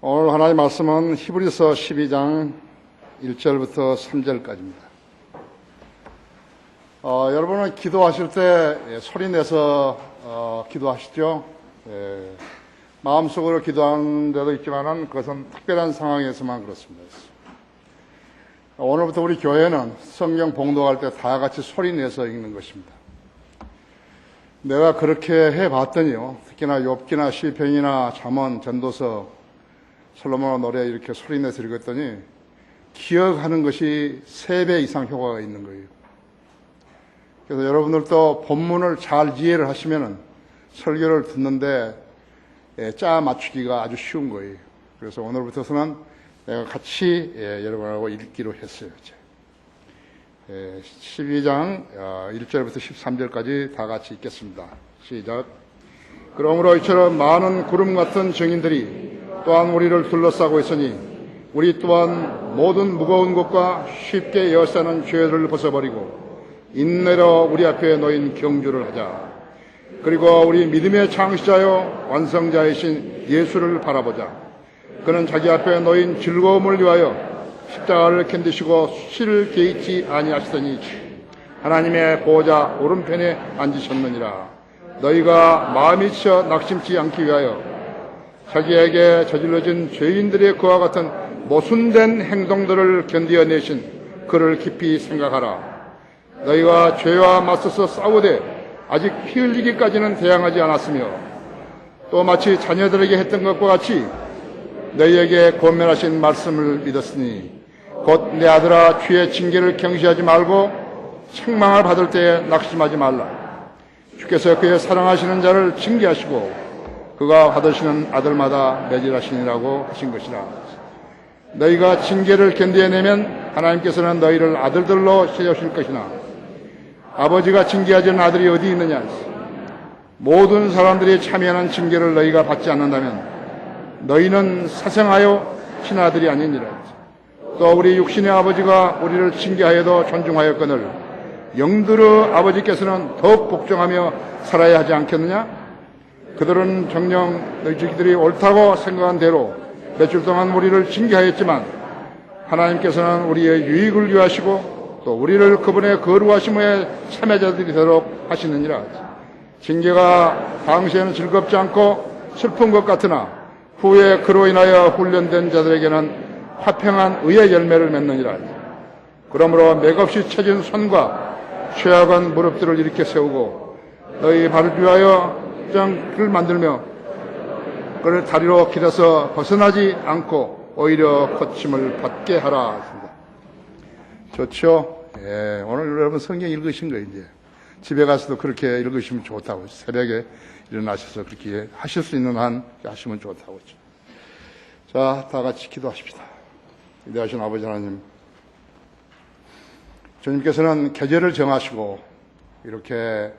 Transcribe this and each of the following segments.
오늘 하나님의 말씀은 히브리서 12장 1절부터 3절까지입니다. 여러분은 기도하실 때 소리 내서 기도하시죠? 마음속으로 기도하는 데도 있지만 그것은 특별한 상황에서만 그렇습니다. 오늘부터 우리 교회는 성경 봉독할 때 다 같이 소리 내서 읽는 것입니다. 내가 그렇게 해봤더니요, 특히나 욥기나 시편이나 잠언, 전도서, 솔로몬의 노래 이렇게 소리 내서 읽었더니 기억하는 것이 3배 이상 효과가 있는 거예요. 그래서 여러분들도 본문을 잘 이해를 하시면은 설교를 듣는데 짜 맞추기가 아주 쉬운 거예요. 그래서 오늘부터는 내가 같이 여러분하고 읽기로 했어요. 12장 1절부터 13절까지 다 같이 읽겠습니다. 시작. 그러므로 이처럼 많은 구름 같은 증인들이 또한 우리를 둘러싸고 있으니 우리 또한 모든 무거운 것과 쉽게 여사는 죄를 벗어버리고 인내로 우리 앞에 놓인 경주를 하자. 그리고 우리 믿음의 창시자요 완성자이신 예수를 바라보자. 그는 자기 앞에 놓인 즐거움을 위하여 십자가를 견디시고 수치를 개의치 아니하시더니 하나님의 보호자 오른편에 앉으셨느니라. 너희가 마음이 치어 낙심치 않기 위하여 자기에게 저질러진 죄인들의 그와 같은 모순된 행동들을 견디어내신 그를 깊이 생각하라. 너희가 죄와 맞서서 싸우되 아직 피 흘리기까지는 대항하지 않았으며 또 마치 자녀들에게 했던 것과 같이 너희에게 권면하신 말씀을 믿었으니 곧 내 아들아 주의 징계를 경시하지 말고 책망을 받을 때에 낙심하지 말라. 주께서 그의 사랑하시는 자를 징계하시고 그가 받으시는 아들마다 매질하시니라고 하신 것이라. 너희가 징계를 견디어내면 하나님께서는 너희를 아들들로 세우실 것이나 아버지가 징계하지는 아들이 어디 있느냐. 모든 사람들이 참여하는 징계를 너희가 받지 않는다면 너희는 사생하여 친아들이 아니니라. 또 우리 육신의 아버지가 우리를 징계하여도 존중하였거늘 영들의 아버지께서는 더욱 복종하며 살아야 하지 않겠느냐? 그들은 정녕 너희들이 옳다고 생각한 대로 며칠 동안 우리를 징계하였지만 하나님께서는 우리의 유익을 위하시고 또 우리를 그분의 거룩하심의 참여자들이 되도록 하시느니라. 징계가 당시에는 즐겁지 않고 슬픈 것 같으나 후에 그로 인하여 훈련된 자들에게는 화평한 의의 열매를 맺느니라. 그러므로 맥없이 쳐진 손과 죄악한 무릎들을 일으켜 세우고 너희 발을 위하여 장을 만들며 그를 다리로 길어서 벗어나지 않고 오히려 거침을 받게 하라. 좋죠? 예, 오늘 여러분 성경 읽으신 거 이제 집에 가서도 그렇게 읽으시면 좋다고. 새벽에 일어나셔서 그렇게 하실 수 있는 한 하시면 좋다고. 자, 다 같이 기도하십시다. 위대하신 아버지 하나님, 주님께서는 계절을 정하시고 이렇게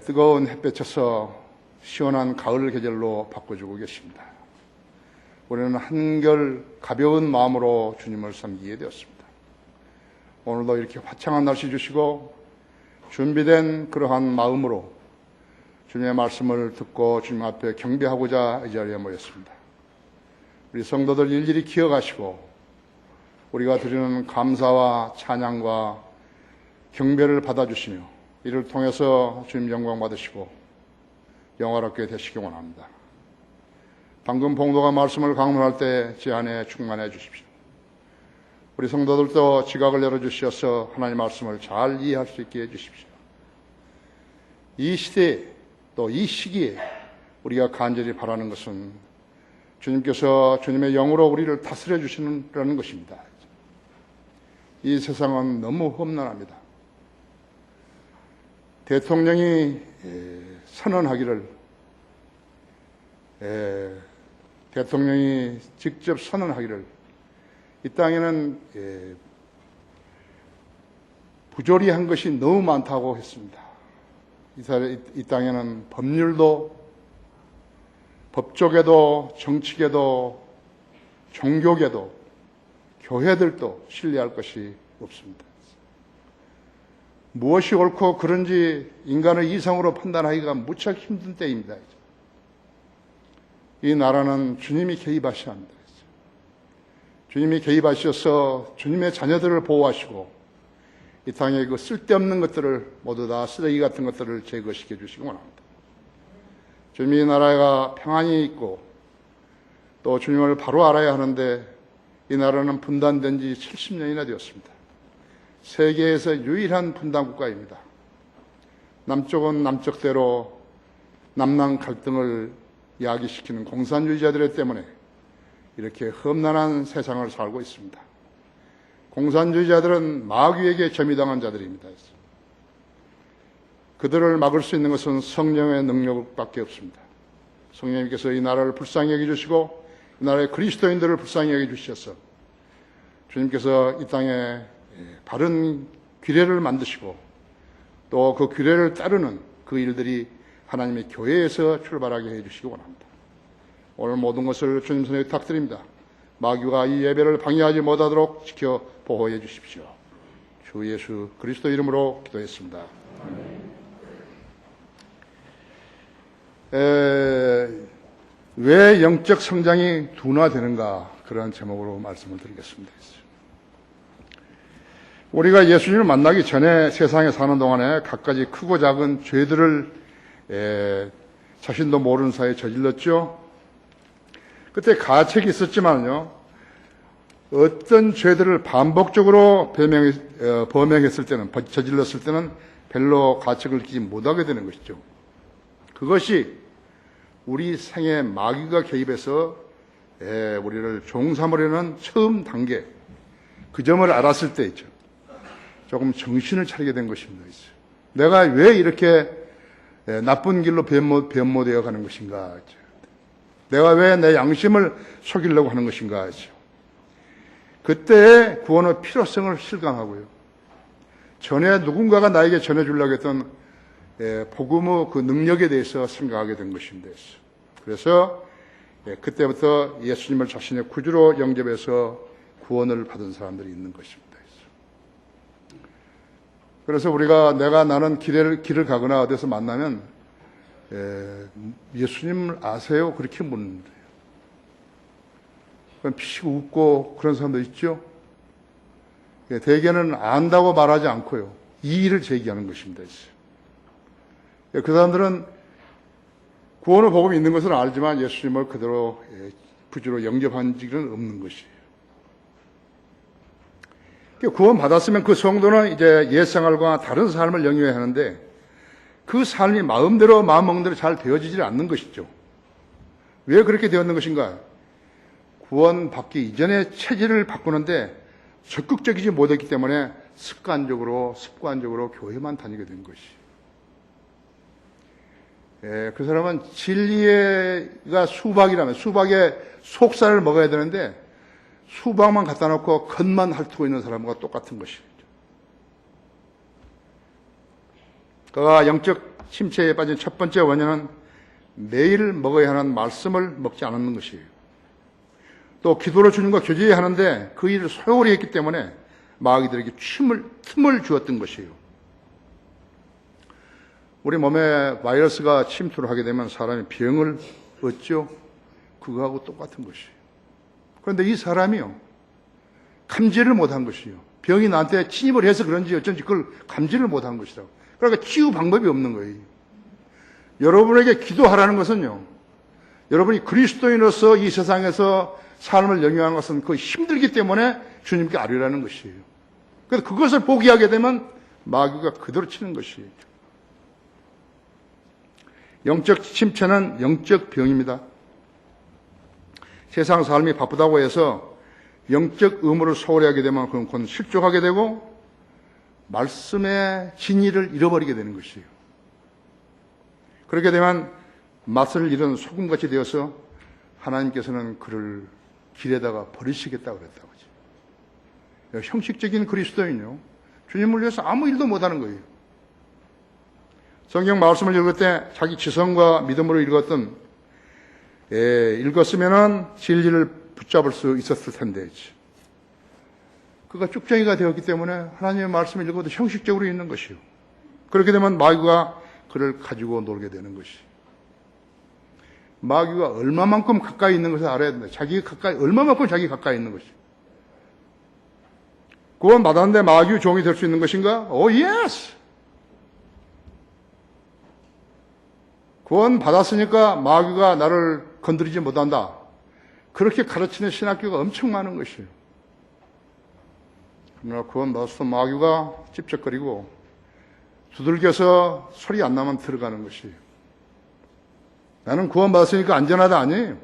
뜨거운 햇볕에서 시원한 가을 계절로 바꿔주고 계십니다. 우리는 한결 가벼운 마음으로 주님을 섬기게 되었습니다. 오늘도 이렇게 화창한 날씨 주시고 준비된 그러한 마음으로 주님의 말씀을 듣고 주님 앞에 경배하고자 이 자리에 모였습니다. 우리 성도들 일일이 기억하시고 우리가 드리는 감사와 찬양과 경배를 받아주시며 이를 통해서 주님 영광 받으시고 영화롭게 되시기 원합니다. 방금 봉도가 말씀을 강론할 때 제 안에 충만해 주십시오. 우리 성도들도 지각을 열어주셔서 하나님의 말씀을 잘 이해할 수 있게 해주십시오. 이 시대에 또 이 시기에 우리가 간절히 바라는 것은 주님께서 주님의 영으로 우리를 다스려 주시는 것입니다. 이 세상은 너무 험난합니다. 대통령이 선언하기를 대통령이 직접 선언하기를 이 땅에는 부조리한 것이 너무 많다고 했습니다. 이 땅에는 법률도 법조계도 정치계도 종교계도 교회들도 신뢰할 것이 없습니다. 무엇이 옳고 그른지 인간의 이성으로 판단하기가 무척 힘든 때입니다. 이 나라는 주님이 개입하셔야 합니다. 주님이 개입하셔서 주님의 자녀들을 보호하시고 이 땅에 그 쓸데없는 것들을 모두 다 쓰레기 같은 것들을 제거시켜 주시기 원합니다. 주님이 이 나라가 평안이 있고 또 주님을 바로 알아야 하는데 이 나라는 분단된 지 70년이나 되었습니다. 세계에서 유일한 분단 국가입니다. 남쪽은 남쪽대로 남남 갈등을 야기시키는 공산주의자들 때문에 이렇게 험난한 세상을 살고 있습니다. 공산주의자들은 마귀에게 점유당한 자들입니다. 그들을 막을 수 있는 것은 성령의 능력밖에 없습니다. 성령님께서 이 나라를 불쌍히 여겨주시고 이 나라의 그리스도인들을 불쌍히 여겨주셔서 주님께서 이 땅에 바른 규례를 만드시고 또 그 규례를 따르는 그 일들이 하나님의 교회에서 출발하게 해주시기 원합니다. 오늘 모든 것을 주님 손에 부탁드립니다. 마귀가 이 예배를 방해하지 못하도록 지켜 보호해 주십시오. 주 예수 그리스도 이름으로 기도했습니다. 왜 영적 성장이 둔화되는가, 그런 제목으로 말씀을 드리겠습니다. 우리가 예수님을 만나기 전에 세상에 사는 동안에 갖가지 크고 작은 죄들을 자신도 모르는 사이에 저질렀죠. 그때 가책이 있었지만요, 어떤 죄들을 반복적으로 범행했을 때는, 저질렀을 때는 별로 가책을 끼지 못하게 되는 것이죠. 그것이 우리 생에 마귀가 개입해서 우리를 종삼으려는 처음 단계, 그 점을 알았을 때 있죠. 조금 정신을 차리게 된 것입니다. 내가 왜 이렇게 나쁜 길로 변모되어 가는 것인가? 내가 왜 내 양심을 속이려고 하는 것인가? 그때 구원의 필요성을 실감하고요. 전에 누군가가 나에게 전해주려고 했던 복음의 그 능력에 대해서 생각하게 된 것입니다. 그래서 그때부터 예수님을 자신의 구주로 영접해서 구원을 받은 사람들이 있는 것입니다. 그래서 우리가 나는 길을 가거나 어디서 만나면 예수님을 아세요? 그렇게 묻는 거예요. 그럼 피식 웃고 그런 사람도 있죠. 대개는 안다고 말하지 않고요, 이의를 제기하는 것입니다. 그 사람들은 구원의 복음이 있는 것은 알지만 예수님을 그대로 구주로 영접한 적은 없는 것이에요. 구원 받았으면 그 성도는 이제 옛생활과 다른 삶을 영위해야 하는데 그 삶이 마음 먹는 대로 잘 되어지지 않는 것이죠. 왜 그렇게 되었는 것인가? 구원 받기 이전에 체질을 바꾸는데 적극적이지 못했기 때문에 습관적으로 교회만 다니게 된 것이에요. 그 사람은 진리가 수박이라면 수박에 속살을 먹어야 되는데 수박만 갖다 놓고 겉만 핥고 있는 사람과 똑같은 것이죠. 그가 영적 침체에 빠진 첫 번째 원인은 매일 먹어야 하는 말씀을 먹지 않았는 것이에요. 또 기도를 주님과 교제해야 하는데 그 일을 소홀히 했기 때문에 마귀들에게 틈을 주었던 것이에요. 우리 몸에 바이러스가 침투를 하게 되면 사람이 병을 얻죠. 그거하고 똑같은 것이에요. 그런데 이 사람이요, 감지를 못한 것이에요. 병이 나한테 침입을 해서 그런지 어쩐지 그걸 감지를 못한 것이라고. 그러니까 치유 방법이 없는 거예요. 여러분에게 기도하라는 것은요, 여러분이 그리스도인으로서 이 세상에서 삶을 영위하는 것은 그 힘들기 때문에 주님께 아뢰라는 것이에요. 그래서 그것을 포기하게 되면 마귀가 그대로 치는 것이에요. 영적 침체는 영적 병입니다. 세상 삶이 바쁘다고 해서 영적 의무를 소홀히 하게 되면 그건 실족하게 되고 말씀의 진리를 잃어버리게 되는 것이에요. 그렇게 되면 맛을 잃은 소금같이 되어서 하나님께서는 그를 길에다가 버리시겠다고 그랬다고 하죠. 형식적인 그리스도인요, 주님을 위해서 아무 일도 못하는 거예요. 성경 말씀을 읽을 때 자기 지성과 믿음으로 읽었으면은 진리를 붙잡을 수 있었을 텐데, 그가 쭉정이가 되었기 때문에 하나님의 말씀을 읽어도 형식적으로 있는 것이요. 그렇게 되면 마귀가 그를 가지고 놀게 되는 것이. 마귀가 얼마만큼 가까이 있는 것을 알아야 된다. 얼마만큼 자기 가까이 있는 것이. 구원 받았는데 마귀 종이 될 수 있는 것인가? 오, 예스! 구원 받았으니까 마귀가 나를 건드리지 못한다. 그렇게 가르치는 신학교가 엄청 많은 것이에요. 그러나 구원 받았어 마귀가 찝쩍거리고 두들겨서 소리 안 나면 들어가는 것이에요. 나는 구원 받았으니까 안전하다 아니에요.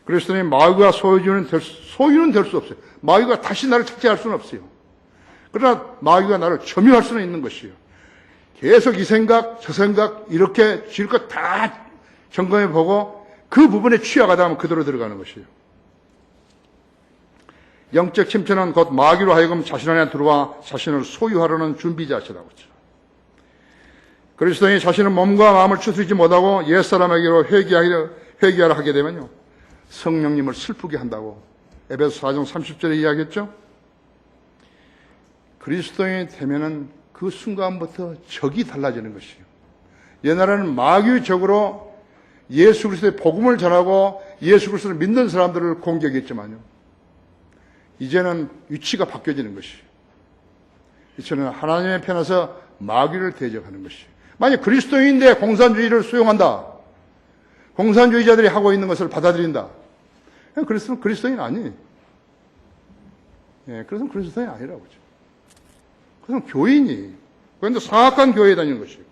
그리스도인 마귀가 소유는 될 수 없어요. 마귀가 다시 나를 착취할 수는 없어요. 그러나 마귀가 나를 점유할 수는 있는 것이에요. 계속 이 생각, 저 생각 이렇게 지금껏 다 점검해 보고 그 부분에 취약하다 하면 그대로 들어가는 것이에요. 영적 침체는 곧 마귀로 하여금 자신 안에 들어와 자신을 소유하려는 준비자시라고 하죠. 그리스도인이 자신의 몸과 마음을 추스리지 못하고 옛사람에게로 회개하려 하게 되면요, 성령님을 슬프게 한다고 에베소 4장 30절에 이야기했죠. 그리스도인이 되면은 그 순간부터 적이 달라지는 것이에요. 옛날에는 마귀의 적으로 예수 그리스도의 복음을 전하고 예수 그리스도를 믿는 사람들을 공격했지만요, 이제는 위치가 바뀌어지는 것이에요. 이제는 하나님의 편에서 마귀를 대적하는 것이에요. 만약 그리스도인인데 공산주의를 수용한다, 공산주의자들이 하고 있는 것을 받아들인다, 그래서는 그리스도인 아니에요. 그래서 그리스도인이 아니라고 하죠. 그래서 교인이, 그런데 사악한 교회에 다니는 것이에요.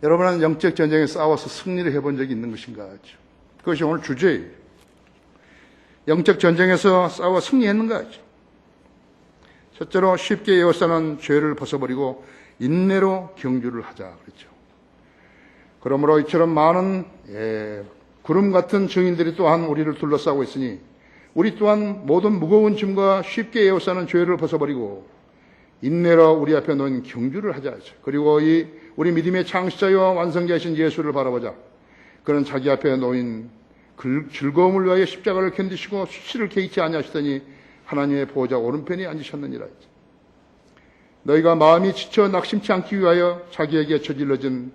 여러분은 영적 전쟁에 싸워서 승리를 해본 적이 있는 것인가 하죠. 그것이 오늘 주제예요. 영적 전쟁에서 싸워 승리했는가 하죠. 첫째로 쉽게 에워싸는 죄를 벗어버리고 인내로 경주를 하자 그랬죠. 그러므로 이처럼 많은 구름 같은 증인들이 또한 우리를 둘러싸고 있으니 우리 또한 모든 무거운 짐과 쉽게 에워싸는 죄를 벗어버리고 인내로 우리 앞에 놓인 경주를 하자 하죠. 그리고 우리 믿음의 창시자와 완성자이신 예수를 바라보자. 그는 자기 앞에 놓인 즐거움을 위하여 십자가를 견디시고 수치를 개의치 아니하시더니 하나님의 보호자 오른편에 앉으셨느니라. 너희가 마음이 지쳐 낙심치 않기 위하여 자기에게 저질러진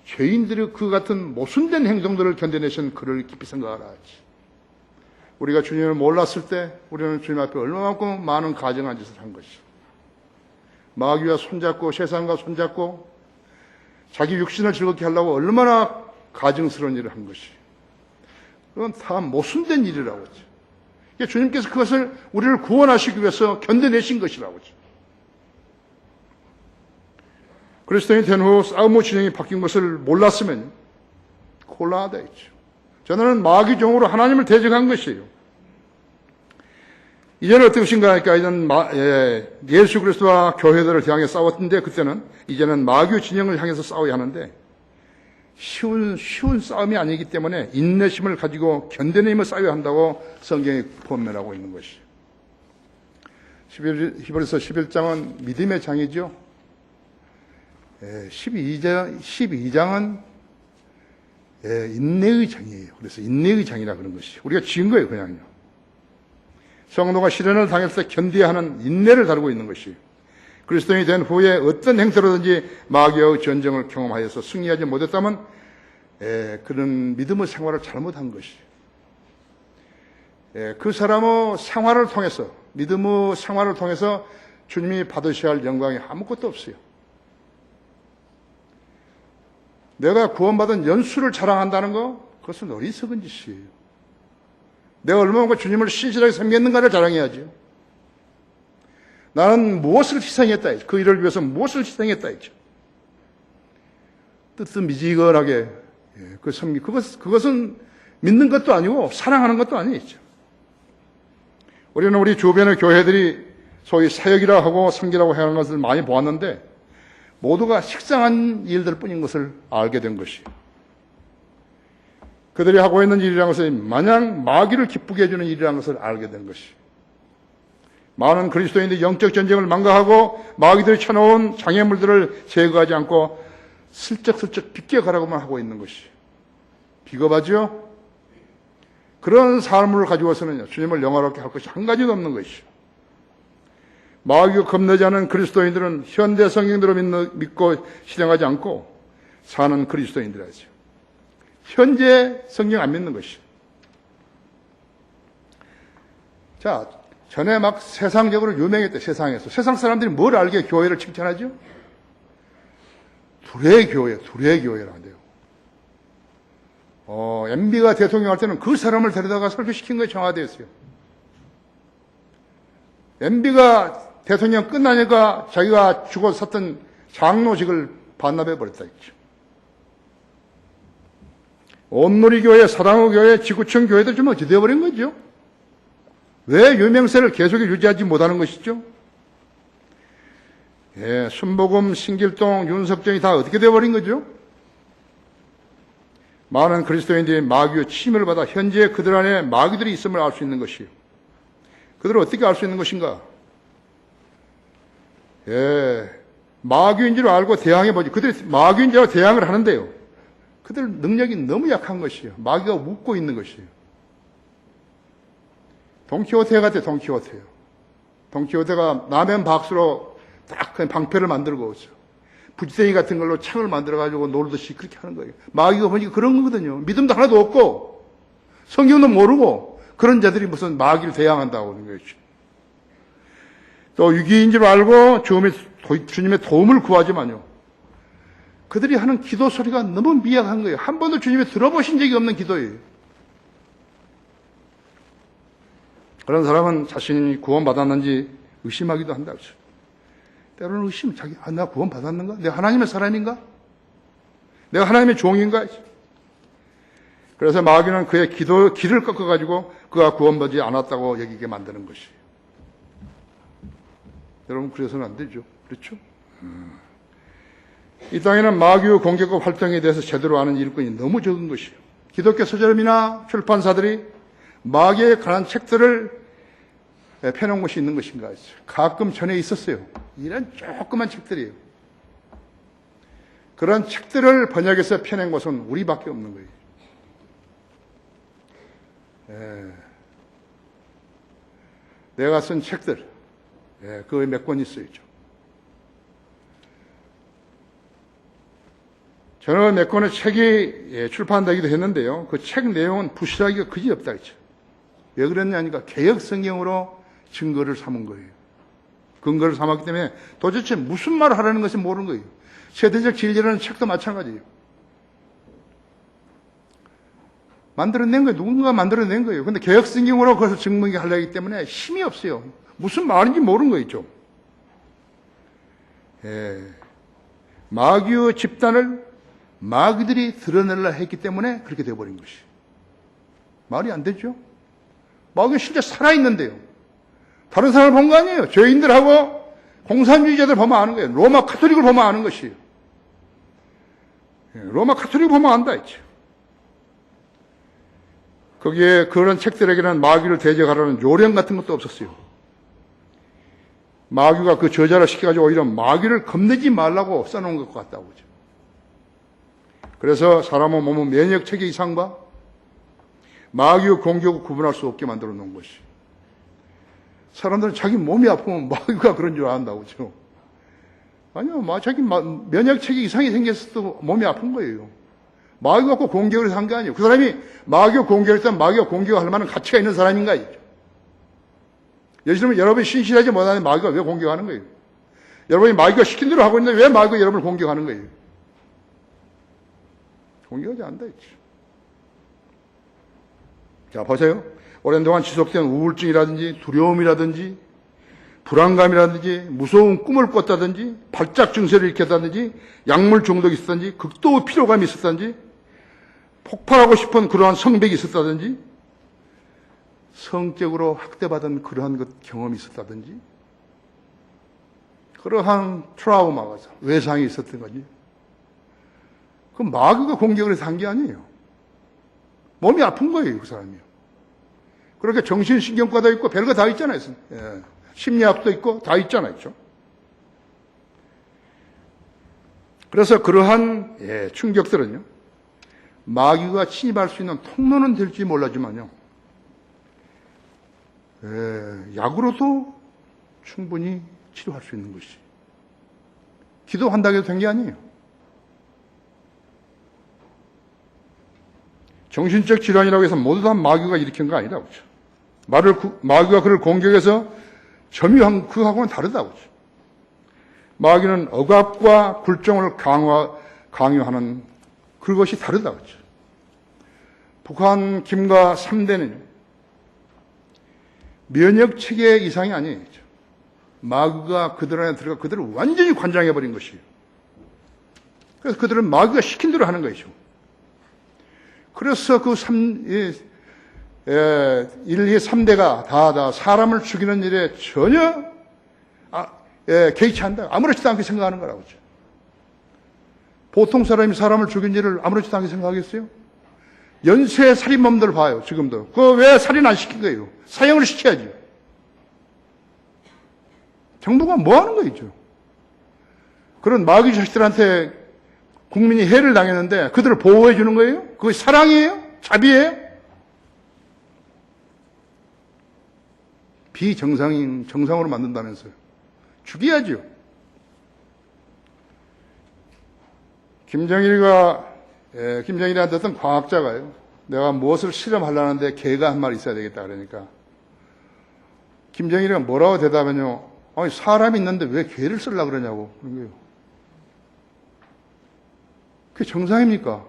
죄인들의 그 같은 모순된 행동들을 견뎌내신 그를 깊이 생각하라. 우리가 주님을 몰랐을 때 우리는 주님 앞에 얼마만큼 많은 가증한 짓을 한 것이. 마귀와 손잡고 세상과 손잡고 자기 육신을 즐겁게 하려고 얼마나 가증스러운 일을 한 것이. 그건 다 모순된 일이라고 하죠. 주님께서 그것을 우리를 구원하시기 위해서 견뎌내신 것이라고 하죠. 그리스도인이 된 후 싸움의 진영이 바뀐 것을 몰랐으면 곤란하다 했죠. 저는 마귀 종으로 하나님을 대적한 것이에요. 이제는 어떤 것인가 하니까 이제는 예수 그리스도와 교회들을 향해 싸웠는데 그때는 이제는 마귀 진영을 향해서 싸워야 하는데 쉬운 싸움이 아니기 때문에 인내심을 가지고 견뎌내며 싸워야 한다고 성경이 권면하고 있는 것이에요. 히브리서 11장은 믿음의 장이죠. 12장은 인내의 장이에요. 그래서 인내의 장이라 그런 것이죠. 우리가 지은 거예요, 그냥요. 성도가 시련을 당했을 때 견뎌야 하는 인내를 다루고 있는 것이에요. 그리스도인이 된 후에 어떤 행태로든지 마귀의 전쟁을 경험하여서 승리하지 못했다면 그런 믿음의 생활을 잘못한 것이에요. 그 사람의 생활을 통해서, 믿음의 생활을 통해서 주님이 받으셔야 할 영광이 아무것도 없어요. 내가 구원받은 연수를 자랑한다는 거, 그것은 어리석은 짓이에요. 내가 얼마나 주님을 신실하게 섬겼는가를 자랑해야죠. 나는 무엇을 희생했다 했죠. 그 일을 위해서 무엇을 희생했다 했죠. 뜨뜻미지근하게 그 섬기, 그것은 믿는 것도 아니고 사랑하는 것도 아니죠. 우리는 우리 주변의 교회들이 소위 사역이라 하고 섬기라고 하는 것을 많이 보았는데 모두가 식상한 일들 뿐인 것을 알게 된 것이에요. 그들이 하고 있는 일이라는 것은 마냥 마귀를 기쁘게 해주는 일이라는 것을 알게 된 것이에요. 많은 그리스도인들이 영적 전쟁을 망가하고 마귀들이 쳐놓은 장애물들을 제거하지 않고 슬쩍슬쩍 비껴가라고만 하고 있는 것이에요. 비겁하죠? 그런 삶을 가지고서는 주님을 영화롭게 할 것이 한 가지도 없는 것이에요. 마귀가 겁내지 않은 그리스도인들은 현대 성경대로 믿고 실행하지 않고 사는 그리스도인들이죠. 현재 성경 안 믿는 것이죠. 자, 전에 막 세상적으로 유명했대, 세상에서. 세상 사람들이 뭘 알게 교회를 칭찬하죠? 둘의 교회라 한대요. MB가 대통령 할 때는 그 사람을 데려다가 설교시킨 거예요, 청와대에서요. MB가 대통령 끝나니까 자기가 죽어 섰던 장로직을 반납해 버렸다 했죠. 온누리교회, 사랑호 교회, 지구촌 교회들 좀 어찌 되어버린 거죠? 왜 유명세를 계속 유지하지 못하는 것이죠? 예, 순복음, 신길동, 윤석정이 다 어떻게 되어버린 거죠? 많은 그리스도인들이 마귀의 침을 받아 현재 그들 안에 마귀들이 있음을 알 수 있는 것이요. 그들을 어떻게 알 수 있는 것인가? 예, 마귀인 줄 알고 대항해보지. 그들이 마귀인 줄 알고 대항을 하는데요. 그들 능력이 너무 약한 것이요. 마귀가 웃고 있는 것이요. 돈키호테 같아, 돈키호테요. 돈키호테가 남의 박수로 딱 그냥 방패를 만들고 오죠. 부지탱이 같은 걸로 창을 만들어가지고 놀듯이 그렇게 하는 거예요. 마귀가 보니까 그런 거거든요. 믿음도 하나도 없고, 성경도 모르고, 그런 자들이 무슨 마귀를 대항한다고 하는 거죠. 또 위기인 줄 알고 주님의 도움을 구하지만요. 그들이 하는 기도 소리가 너무 미약한 거예요. 한 번도 주님이 들어보신 적이 없는 기도예요. 그런 사람은 자신이 구원받았는지 의심하기도 한다고 했어요. 때로는 의심, 내가 구원받았는가? 내가 하나님의 사람인가? 내가 하나님의 종인가? 그래서 마귀는 그의 길을 꺾어가지고 그가 구원받지 않았다고 여기게 만드는 것이에요. 여러분, 그래서는 안 되죠. 그렇죠? 이 땅에는 마귀의 공격과 활동에 대해서 제대로 아는 일꾼이 너무 적은 것이에요. 기독교 서점이나 출판사들이 마귀에 관한 책들을 펴놓은 것이 있는 것인가 했어요. 가끔 전에 있었어요. 이런 조그만 책들이에요. 그런 책들을 번역해서 펴낸 것은 우리밖에 없는 거예요. 내가 쓴 책들, 그거 몇 권 있어요. 저는 몇 권의 책이 출판되기도 했는데요. 그 책 내용은 부실하기가 그지없다 했죠. 왜 그랬냐니까 개역 성경으로 증거를 삼은 거예요. 근거를 삼았기 때문에 도대체 무슨 말을 하라는 것을 모르는 거예요. 세대적 진리라는 책도 마찬가지예요. 만들어낸 거예요. 누군가 만들어낸 거예요. 근데 개역 성경으로 그것을 증명하게 하려기 때문에 힘이 없어요. 무슨 말인지 모르는 거예요, 좀. 마귀의 집단을 마귀들이 드러내려 했기 때문에 그렇게 되어버린 것이에요. 말이 안 되죠? 마귀가 실제 살아있는데요. 다른 사람을 본 거 아니에요. 죄인들하고 공산주의자들 보면 아는 거예요. 로마 카톨릭을 보면 아는 것이에요. 로마 카톨릭을 보면 안다 했죠. 거기에 그런 책들에게는 마귀를 대적하라는 요령 같은 것도 없었어요. 마귀가 그 저자를 시켜가지고 오히려 마귀를 겁내지 말라고 써놓은 것 같다고 그러죠. 그래서 사람의 몸은 면역체계 이상과 마귀의 공격을 구분할 수 없게 만들어 놓은 것이. 사람들은 자기 몸이 아프면 마귀가 그런 줄 안다고 그러죠. 아니요, 자기 면역체계 이상이 생겼어도 몸이 아픈 거예요. 마귀가 꼭 공격을 해서 한 게 아니에요. 그 사람이 마귀가 공격했다면 마귀가 공격할 만한 가치가 있는 사람인가 있죠. 예를 여러분이 신실하지 못하는 마귀가 왜 공격하는 거예요? 여러분이 마귀가 시킨 대로 하고 있는데 왜 마귀가 여러분을 공격하는 거예요? 공격하지 않다 했죠. 자, 보세요. 오랜 동안 지속된 우울증이라든지 두려움이라든지 불안감이라든지 무서운 꿈을 꿨다든지 발작 증세를 일으켰다든지 약물 중독이 있었다든지 극도의 피로감이 있었다든지 폭발하고 싶은 그러한 성벽이 있었다든지 성적으로 학대받은 그러한 경험이 있었다든지 그러한 트라우마가 외상이 있었던 거지. 그 마귀가 공격을 해서 한 게 아니에요. 몸이 아픈 거예요, 그 사람이요. 그렇게 정신신경과도 있고 별거 다 있잖아요. 심리학도 있고 다 있잖아요. 그래서 그러한 충격들은요. 마귀가 침입할 수 있는 통로는 될지 몰라지만요. 약으로도 충분히 치료할 수 있는 것이. 기도한다고 해도 된 게 아니에요. 정신적 질환이라고 해서 모두 다 마귀가 일으킨 거 아니라고. 마귀가 그를 공격해서 점유한 그하고는 다르다고. 마귀는 억압과 굴종을 강요하는 그것이 다르다고. 북한 김가 3대는 면역 체계 이상이 아니에요. 마귀가 그들 안에 들어가 그들을 완전히 관장해버린 것이에요. 그래서 그들은 마귀가 시킨 대로 하는 것이죠. 그래서 그 1, 2, 3대가 다 사람을 죽이는 일에 전혀 개의치 않는다. 아무렇지도 않게 생각하는 거라고. 보통 사람이 사람을 죽인 일을 아무렇지도 않게 생각하겠어요? 연쇄 살인범들 봐요, 지금도. 그거 왜 살인 안 시킨 거예요? 사형을 시켜야죠. 정부가 뭐 하는 거죠? 그런 마귀 자식들한테 국민이 해를 당했는데 그들을 보호해 주는 거예요? 그것이 사랑이에요? 자비예요? 비정상인 정상으로 만든다면서요. 죽여야죠. 김정일이한테 어떤 과학자가요. 내가 무엇을 실험하려는데 개가 한 마리 있어야 되겠다 그러니까 김정일이가 뭐라고 대답하냐면 아니 사람이 있는데 왜 개를 쓰려고 그러냐고 그런 거예요. 그게 정상입니까?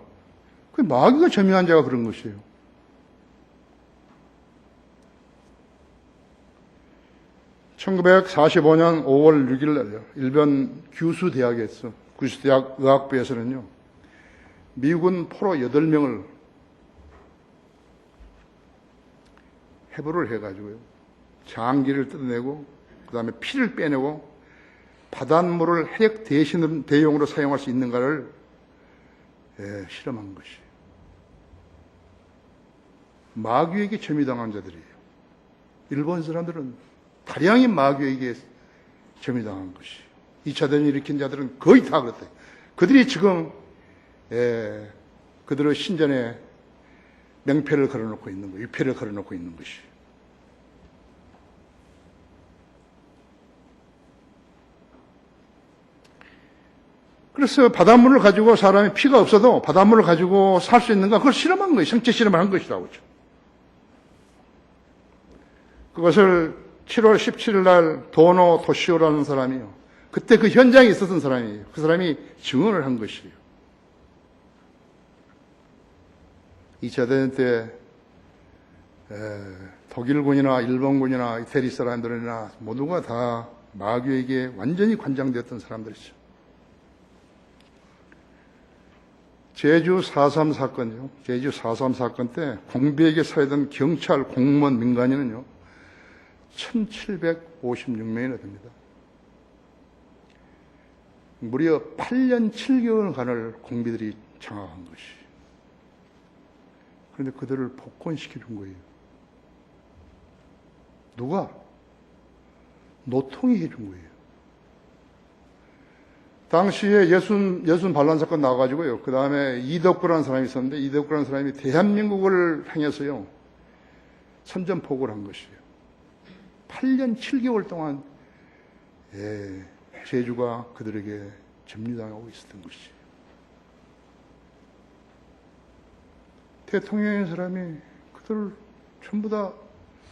그게 마귀가 점유한 자가 그런 것이에요. (1945년 5월 6일) 날요. 일본 규슈대학 의학부에서는요. 미군 포로 8명을 해부를 해가지고요. 장기를 뜯어내고 그 다음에 피를 빼내고 바닷물을 해역 대용으로 사용할 수 있는가를 실험한 것이에요. 마귀에게 점유당한 자들이에요. 일본 사람들은 다량의 마귀에게 점유당한 것이에요. 2차 대전을 일으킨 자들은 거의 다 그렇다. 그들이 지금 그들의 신전에 명패를 걸어놓고 있는 거예요. 위패를 걸어놓고 있는 것이에요. 그래서 바닷물을 가지고 사람이 피가 없어도 바닷물을 가지고 살 수 있는가 그걸 실험한 거예요. 생체 실험을 한 것이라고. 그것을 7월 17일 날 도노 토시오라는 사람이요. 그때 그 현장에 있었던 사람이에요. 그 사람이 증언을 한 것이에요. 2차 대전 때 독일군이나 일본군이나 이태리 사람들이나 모두가 다 마귀에게 완전히 관장되었던 사람들이죠. 제주 4.3 사건이요. 제주 4.3 사건 때 공비에게 살해된 경찰 공무원 민간인은요. 1,756명이나 됩니다. 무려 8년 7개월간을 공비들이 장악한 것이. 그런데 그들을 복권시켜준 거예요. 누가? 노통이 해준 거예요. 당시에 예순 반란 사건 나와가지고요. 그 다음에 이덕구라는 사람이 있었는데 이덕구라는 사람이 대한민국을 향해서요. 선전포고를 한 것이에요. 8년 7개월 동안 제주가 그들에게 점유당하고 있었던 것이에요. 대통령인 사람이 그들을 전부 다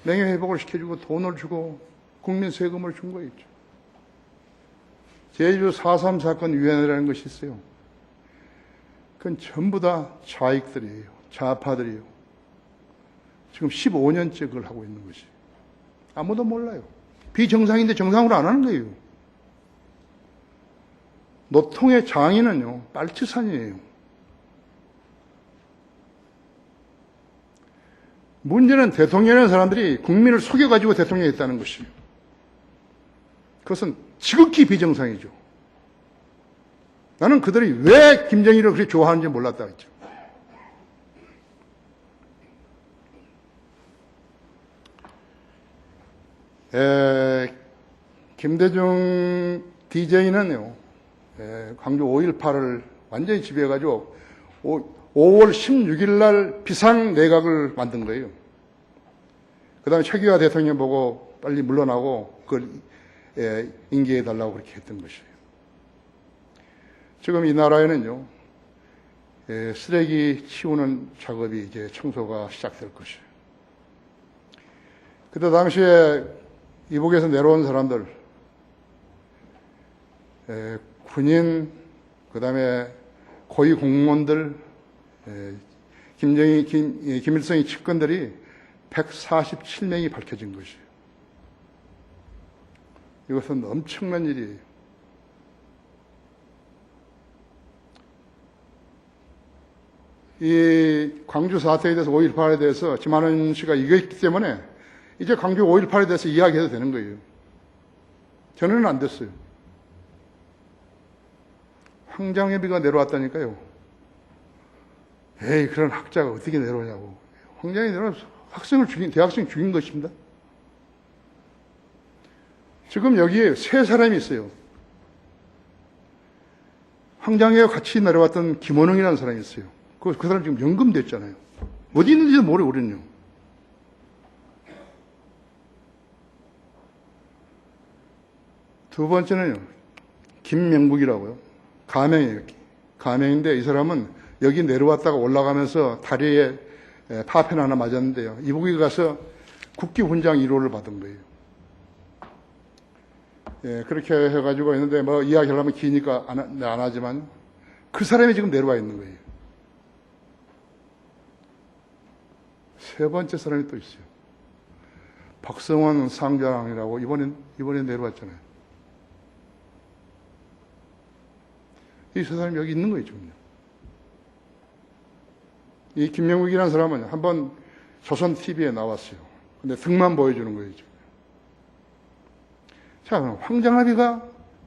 명예회복을 시켜주고 돈을 주고 국민 세금을 준 거였죠. 제주 4.3 사건 위원회라는 것이 있어요. 그건 전부 다 좌익들이에요. 좌파들이에요. 지금 15년째 그걸 하고 있는 것이. 아무도 몰라요. 비정상인데 정상으로 안 하는 거예요. 노통의 장인은요, 빨치산이에요. 문제는 대통령이라는 사람들이 국민을 속여가지고 대통령이 했다는 것이에요. 그것은 지극히 비정상이죠. 나는 그들이 왜 김정일을 그렇게 좋아하는지 몰랐다 했죠. 김대중 DJ는요, 광주 5.18을 완전히 지배해가지고 5월 16일 날 비상내각을 만든 거예요. 그 다음에 최규하 대통령 보고 빨리 물러나고 그걸 임기해달라고 그렇게 했던 것이에요. 지금 이 나라에는요, 쓰레기 치우는 작업이 이제 청소가 시작될 것이에요. 그때 당시에 이북에서 내려온 사람들, 군인, 그 다음에 고위 공무원들, 김일성의 측근들이 147명이 밝혀진 것이에요. 이것은 엄청난 일이에요. 이 광주 사태에 대해서 5.18에 대해서 김한원 씨가 이겼기 때문에 이제 광주 5.18에 대해서 이야기해도 되는 거예요. 전에는 안 됐어요. 황장엽이가 내려왔다니까요. 에이, 그런 학자가 어떻게 내려오냐고. 황장엽이 내려와서 대학생 죽인 것입니다. 지금 여기에 세 사람이 있어요. 황장엽과 같이 내려왔던 김원웅이라는 사람이 있어요. 그 사람 지금 연금됐잖아요. 어디 있는지도 모르고 우리는요. 두 번째는요, 김명국이라고요. 가명이에요. 가명인데 이 사람은 여기 내려왔다가 올라가면서 다리에 파편 하나 맞았는데요. 이북에 가서 국기훈장 1호를 받은 거예요. 예, 그렇게 해가지고 있는데 뭐 이야기하려면 기니까 안 하지만 그 사람이 지금 내려와 있는 거예요. 세 번째 사람이 또 있어요. 박성원 상장이라고 이번에 내려왔잖아요. 이 세 사람이 여기 있는 거예요, 지금요. 이 김명국이라는 사람은 한번 조선 TV에 나왔어요. 근데 등만 보여주는 거예요, 지금. 자, 그럼 황장합이가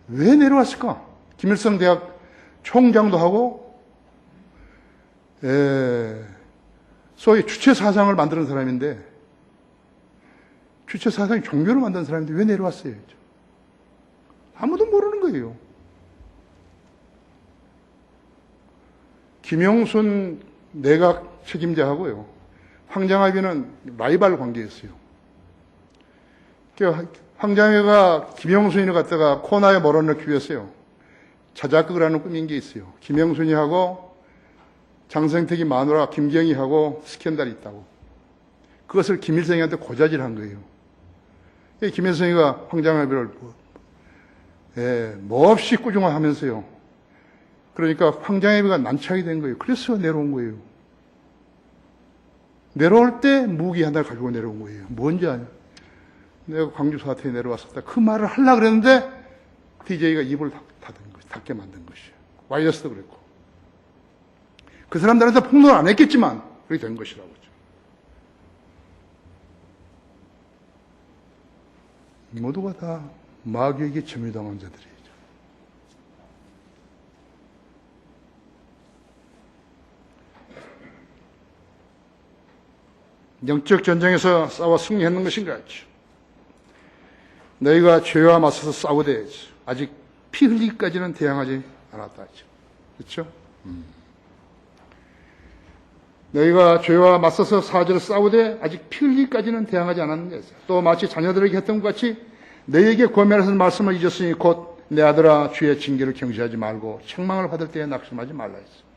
왜 내려왔을까? 김일성 대학 총장도 하고, 소위 주체 사상을 만드는 사람인데, 주체 사상이 종교를 만드는 사람인데 왜 내려왔어요? 아무도 모르는 거예요. 김영순 내각 책임자하고요, 황장합이는 라이벌 관계였어요. 황장합이가 김영순이를 갖다가 코너에 몰아넣기 위해서요, 자작극을 하는 꾸민 게 있어요. 김영순이하고 장성택이 마누라 김경희하고 스캔들이 있다고. 그것을 김일성이한테 고자질한 거예요. 김일성이가 황장합이를 몹시 꾸중하면서요. 그러니까 황장엽이가 난처하게 된 거예요. 그래서 내려온 거예요. 내려올 때 무기 하나를 가지고 내려온 거예요. 뭔지 아냐? 내가 광주 사태에 내려왔었다. 그 말을 하려고 그랬는데 DJ가 입을 닫게 만든 것이에요. 와이어스도 그랬고. 그 사람들한테 폭로를 안 했겠지만 그렇게 된 것이라고. 모두가 다 마귀에게 점유당한 자들이에요. 영적 전쟁에서 싸워 승리했는 것인가? 너희가 죄와 맞서서 싸우되 아직 피 흘리기까지는 대항하지 않았다. 그렇죠? 너희가 죄와 맞서서 사죄를 싸우되 아직 피 흘리기까지는 대항하지 않았느냐. 또 마치 자녀들에게 했던 것 같이 너희에게 권면하신 말씀을 잊었으니 곧 내 아들아 주의 징계를 경시하지 말고 책망을 받을 때에 낙심하지 말라 했어.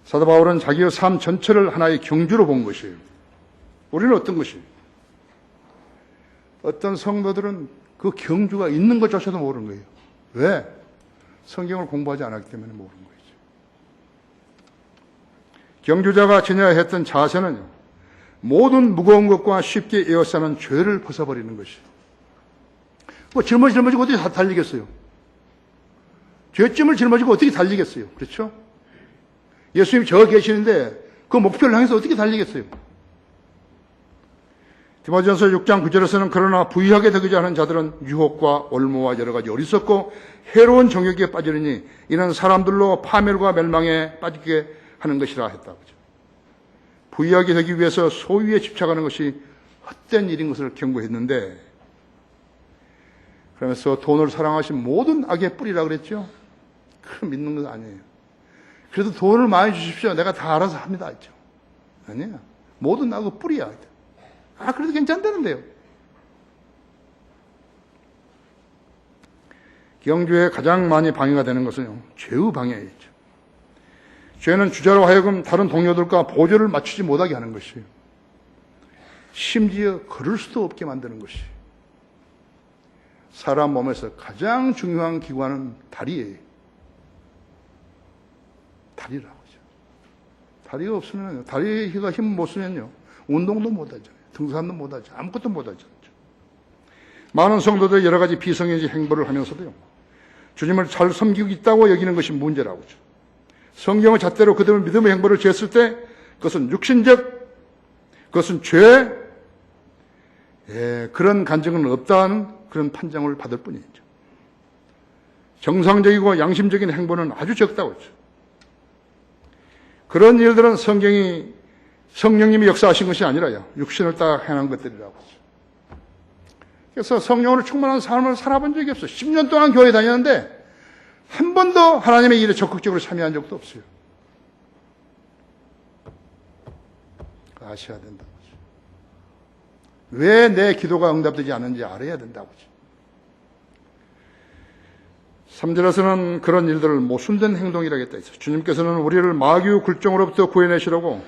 사도 바울은 자기의 삶 전체를 하나의 경주로 본 것이에요. 우리는 어떤 것이에요? 어떤 성도들은 그 경주가 있는 것조차도 모르는 거예요. 왜? 성경을 공부하지 않았기 때문에 모르는 거죠. 경주자가 지녀야 했던 자세는 모든 무거운 것과 쉽게 에워싸는 죄를 벗어버리는 것이에요. 뭐 짊어지고 어떻게 달리겠어요? 죄점을 짊어지고 어떻게 달리겠어요? 그렇죠? 예수님이 저 계시는데 그 목표를 향해서 어떻게 달리겠어요? 디모데전서 6장 9절에서는 그러나 부유하게 되고자 하는 자들은 유혹과 올무와 여러 가지 어리석고 해로운 정욕에 빠지느니 이는 사람들로 파멸과 멸망에 빠지게 하는 것이라 했다. 부유하게 되기 위해서 소유에 집착하는 것이 헛된 일인 것을 경고했는데, 그러면서 돈을 사랑하신 모든 악의 뿌리라 그랬죠? 그럼 믿는 건 아니에요. 그래도 돈을 많이 주십시오. 내가 다 알아서 합니다. 했죠. 아니야. 모든 악의 뿌리야. 그래도 괜찮다는데요. 경주에 가장 많이 방해가 되는 것은요, 죄의 방해였죠. 죄는 주자로 하여금 다른 동료들과 보조를 맞추지 못하게 하는 것이에요. 심지어 걸을 수도 없게 만드는 것이. 사람 몸에서 가장 중요한 기관은 다리예요. 다리라고 하죠. 다리가 없으면, 다리가 힘 못 쓰면요, 운동도 못 하죠. 등산도 못 하죠. 아무것도 못 하죠. 많은 성도들이 여러 가지 비성경적 행보를 하면서도요, 주님을 잘 섬기고 있다고 여기는 것이 문제라고 하죠. 성경의 잣대로 그들의 믿음의 행보를 재었을 때 그것은 육신적, 그것은 죄, 그런 간증은 없다는 그런 판정을 받을 뿐이죠. 정상적이고 양심적인 행보는 아주 적다고 하죠. 그런 일들은 성령님이 역사하신 것이 아니라요, 육신을 따라 행한 것들이라고 하죠. 그래서 성령으로 충만한 삶을 살아본 적이 없어요. 10년 동안 교회 다녔는데 한 번도 하나님의 일에 적극적으로 참여한 적도 없어요. 아셔야 된다고 하죠. 왜 내 기도가 응답되지 않는지 알아야 된다고 하죠. 3절에서는 그런 일들을 모순된 행동이라겠다 했어요. 주님께서는 우리를 마귀의 굴종으로부터 구해내시려고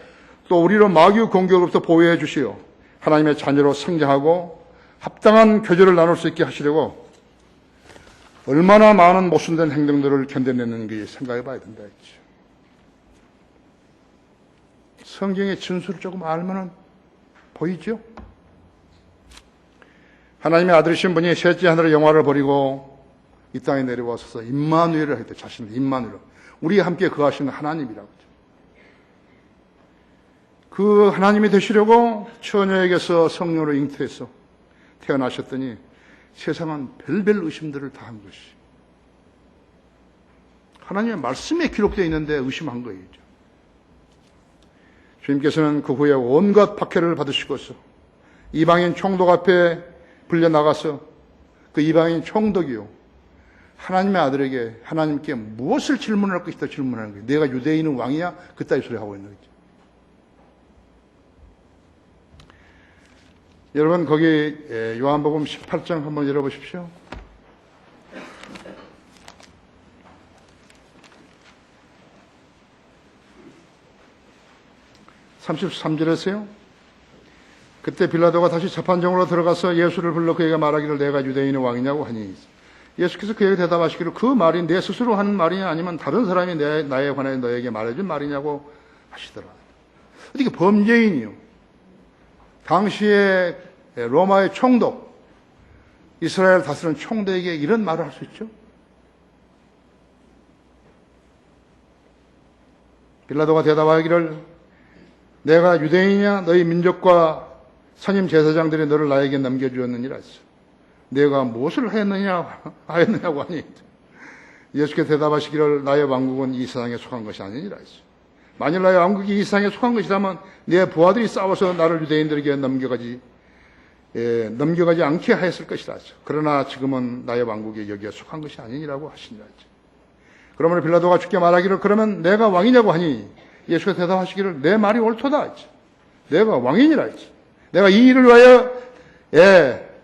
또 우리를 마귀의 공격으로부터 보호해 주시어 하나님의 자녀로 성장하고 합당한 교제를 나눌 수 있게 하시려고 얼마나 많은 모순된 행동들을 견뎌냈는지 생각해 봐야 된다 했죠. 성경의 진술을 조금 알면 보이죠? 하나님의 아들이신 분이 셋째 하늘의 영화를 버리고 이 땅에 내려와서 임마누엘을 했대. 자신을 임마누엘, 우리와 함께 거하시는 하나님이라고 하죠. 그 하나님이 되시려고 처녀에게서 성령으로 잉태해서 태어나셨더니 세상은 별별 의심들을 다 한 것이. 하나님의 말씀에 기록되어 있는데 의심한 거예요. 주님께서는 그 후에 온갖 박해를 받으시고서 이방인 총독 앞에 불려나가서 그 이방인 총독이요, 하나님의 아들에게 하나님께 무엇을 질문할 것이다 질문하는 거예요. 내가 유대인은 왕이야? 그따위 소리 하고 있는 거죠. 여러분, 거기 요한복음 18장 한번 열어보십시오. 33절에서요. 그때 빌라도가 다시 재판정으로 들어가서 예수를 불러 그에게 말하기를 내가 유대인의 왕이냐고 하니 예수께서 그에게 대답하시기를 그 말이 내 스스로 하는 말이냐 아니면 다른 사람이 나에 관해 너에게 말해준 말이냐고 하시더라. 어떻게 범죄인이요, 당시에 로마의 총독, 이스라엘 다스리는 총독에게 이런 말을 할 수 있죠? 빌라도가 대답하기를 내가 유대인이냐? 너희 민족과 선임 제사장들이 너를 나에게 넘겨주었느니라 했어. 내가 무엇을 하였느냐고 하니 예수께서 대답하시기를 나의 왕국은 이 세상에 속한 것이 아니니라 했어. 만일 나의 왕국이 이 세상에 속한 것이라면 내 부하들이 싸워서 나를 유대인들에게 넘겨가지 않게 하였을 것이라 했어. 그러나 지금은 나의 왕국이 여기에 속한 것이 아니니라고 하시니라 했죠. 그러면 빌라도가 주께 말하기를 그러면 내가 왕이냐고 하니 예수께서 대답하시기를 내 말이 옳도다 했지. 내가 왕이니라 했지. 내가 이 일을 위하여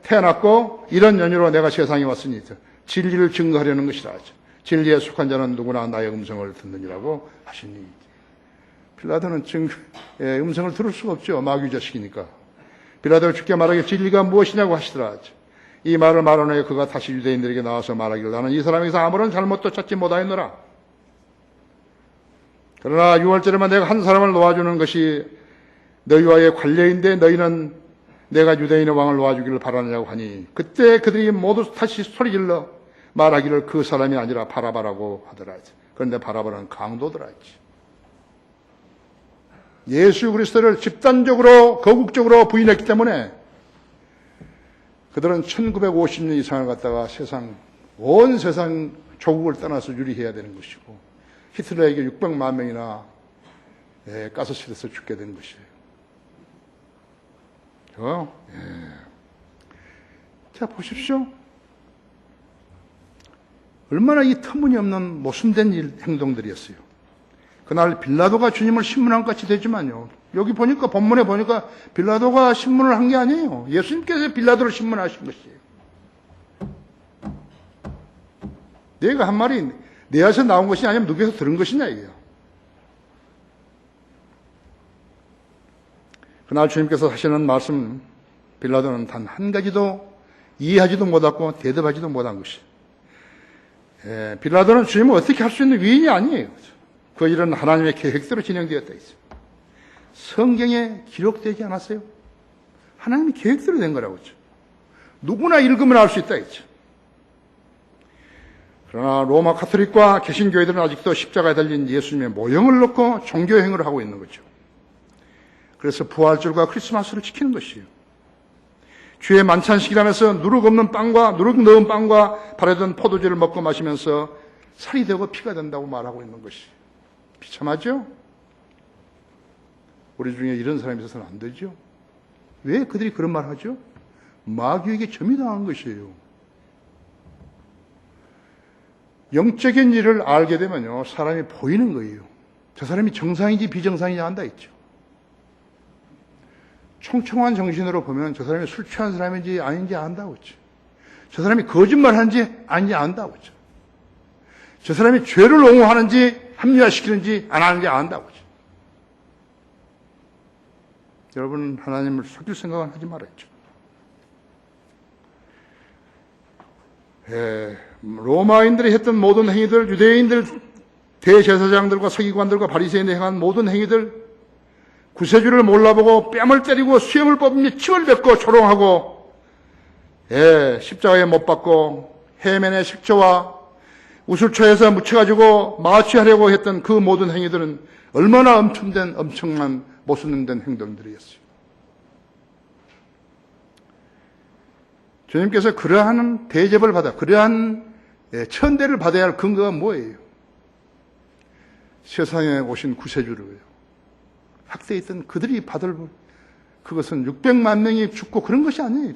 태어났고 이런 연유로 내가 세상에 왔으니 진리를 증거하려는 것이라 하죠. 진리에 속한 자는 누구나 나의 음성을 듣느니라고 하시니 빌라도는 음성을 들을 수가 없죠. 마귀 자식이니까. 빌라도가 주께 말하기를 진리가 무엇이냐고 하시더라 하죠. 이 말을 말한 후에 그가 다시 유대인들에게 나와서 말하기를 나는 이 사람에게서 아무런 잘못도 찾지 못하였노라. 그러나 6월절에만 내가 한 사람을 놓아주는 것이 너희와의 관례인데 너희는 내가 유대인의 왕을 놓아주기를 바라느냐고 하니 그때 그들이 모두 다시 소리질러 말하기를 그 사람이 아니라 바라바라고 하더라. 그런데 바라바는 강도더라. 예수 그리스도를 집단적으로 거국적으로 부인했기 때문에 그들은 1950년 이상을 갖다가 온 세상 조국을 떠나서 유리해야 되는 것이고 히틀러에게 600만 명이나 가스실에서 죽게 되는 것이에요. 자, 보십시오. 얼마나 이 터무니없는 모순된 행동들이었어요. 그날 빌라도가 주님을 신문한 것 같이 되지만요. 여기 보니까, 본문에 보니까 빌라도가 신문을 한 게 아니에요. 예수님께서 빌라도를 신문하신 것이에요. 내가 한 말이 내에서 나온 것이 아니면 누구에서 들은 것이냐, 이게요. 그날 주님께서 하시는 말씀, 빌라도는 단 한 가지도 이해하지도 못하고 대답하지도 못한 것이. 빌라도는 주님을 어떻게 할 수 있는 위인이 아니에요. 그 일은 하나님의 계획대로 진행되었다 있어요. 성경에 기록되지 않았어요. 하나님의 계획대로 된 거라고 했죠. 누구나 읽으면 알 수 있다 했죠. 그러나 로마 카톨릭과 개신교회들은 아직도 십자가에 달린 예수님의 모형을 놓고 종교행위를 하고 있는 거죠. 그래서 부활절과 크리스마스를 지키는 것이에요. 주의 만찬식이라면서 누룩 없는 빵과 누룩 넣은 빵과 바래던 포도주를 먹고 마시면서 살이 되고 피가 된다고 말하고 있는 것이 비참하죠? 우리 중에 이런 사람이 있어서는 안 되죠? 왜 그들이 그런 말을 하죠? 마귀에게 점유당한 것이에요. 영적인 일을 알게 되면요, 사람이 보이는 거예요. 저 사람이 정상인지 비정상인지 안다 했죠. 총총한 정신으로 보면 저 사람이 술 취한 사람인지 아닌지 안다고 했죠. 저 사람이 거짓말하는지 아닌지 안다고 했죠. 저 사람이 죄를 옹호하는지 합리화시키는지 안 하는지 안다고 했죠. 여러분, 하나님을 속일 생각은 하지 말아야죠. 로마인들이 했던 모든 행위들, 유대인들 대제사장들과 서기관들과 바리새인들이 행한 모든 행위들, 구세주를 몰라보고 뺨을 때리고 수염을 뽑으며 침을 뱉고 조롱하고 십자가에 못 박고 해면의 식초와 우슬초에서 묻혀가지고 마취하려고 했던 그 모든 행위들은 얼마나 엄청난 모순된 행동들이었어요. 주님께서 그러한 대접을 받아, 그러한 천대를 받아야 할 근거가 뭐예요? 세상에 오신 구세주를 학대했던 그들이 받을, 그것은 600만 명이 죽고 그런 것이 아니에요.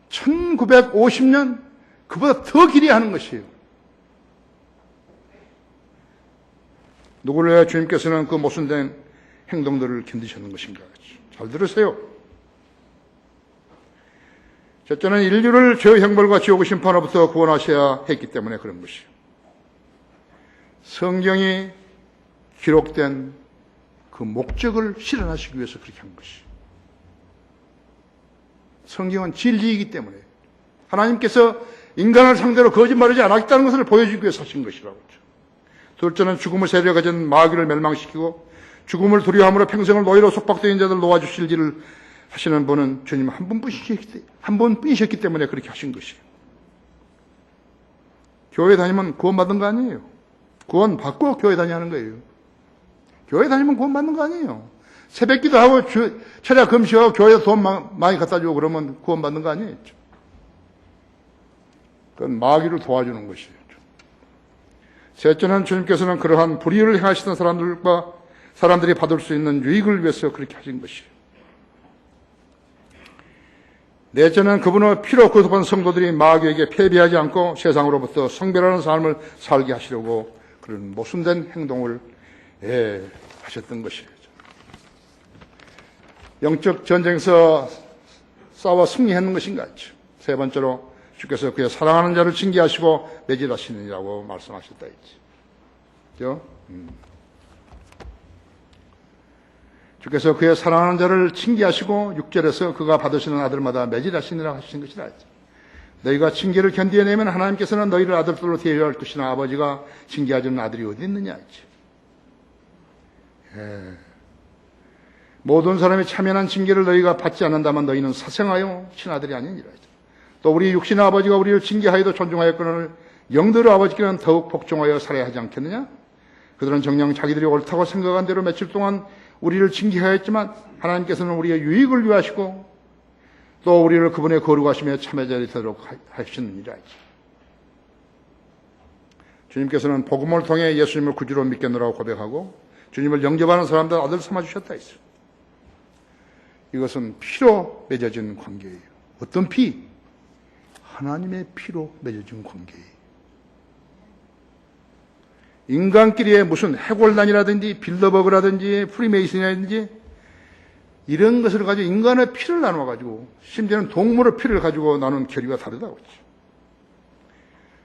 1950년 그보다 더 길이 하는 것이에요. 누구를 위해 주님께서는 그 모순된 행동들을 견디셨는 것인가? 잘 들으세요. 첫째는 인류를 죄의 형벌과 지옥의 심판으로부터 구원하셔야 했기 때문에 그런 것이에요. 성경이 기록된 그 목적을 실현하시기 위해서 그렇게 한 것이에요. 성경은 진리이기 때문에 하나님께서 인간을 상대로 거짓말하지 않았다는 것을 보여주기 위해서 하신 것이라고 했죠. 둘째는 죽음을 세력에 가진 마귀를 멸망시키고 죽음을 두려워함으로 평생을 노예로 속박된 자들 놓아주실 일을 하시는 분은 주님 한 분뿐이셨기 때문에 그렇게 하신 것이에요. 교회 다니면 구원받은 거 아니에요. 구원 받고 교회 다니는 거예요. 교회 다니면 구원 받는 거 아니에요. 새벽기도 하고 철야 금식하고 교회에 돈 많이 갖다 주고 그러면 구원 받는 거 아니에요. 그건 마귀를 도와주는 것이에요. 셋째는 주님께서는 그러한 불의를 행하시던 사람들이 받을 수 있는 유익을 위해서 그렇게 하신 것이에요. 넷째는 그분의 피로 구속한 성도들이 마귀에게 패배하지 않고 세상으로부터 성별하는 삶을 살게 하시려고 그런 모순된 행동을 하셨던 것이에요. 영적 전쟁에서 싸워 승리했는 것인가 했죠. 세 번째로 주께서 그의 사랑하는 자를 징계하시고 매질하시느니라고 말씀하셨다 했죠. 주께서 그의 사랑하는 자를 징계하시고 6절에서 그가 받으시는 아들마다 매질하시느라 하신 것이라 했죠. 너희가 징계를 견디어내면 하나님께서는 너희를 아들들로 대하여 할 것이나 아버지가 징계하지 않는 아들이 어디 있느냐 했죠. 모든 사람이 참여한 징계를 너희가 받지 않는다면 너희는 사생하여 친아들이 아니니라 했죠. 또 우리 육신의 아버지가 우리를 징계하여도 존중하였거늘 영들의 아버지께는 더욱 복종하여 살아야 하지 않겠느냐? 그들은 정녕 자기들이 옳다고 생각한 대로 며칠 동안 우리를 징계하였지만 하나님께서는 우리의 유익을 위하시고 또 우리를 그분의 거룩하심에 참여자리 되도록 하시느니라. 주님께서는 복음을 통해 예수님을 구주로 믿겠노라고 고백하고 주님을 영접하는 사람들 아들 삼아주셨다 했어요. 이것은 피로 맺어진 관계예요. 어떤 피? 하나님의 피로 맺어진 관계예요. 인간끼리의 무슨 해골단이라든지 빌더버그라든지 프리메이슨이라든지 이런 것을 가지고 인간의 피를 나눠가지고 심지어는 동물의 피를 가지고 나눈 결의가 다르다고 했죠.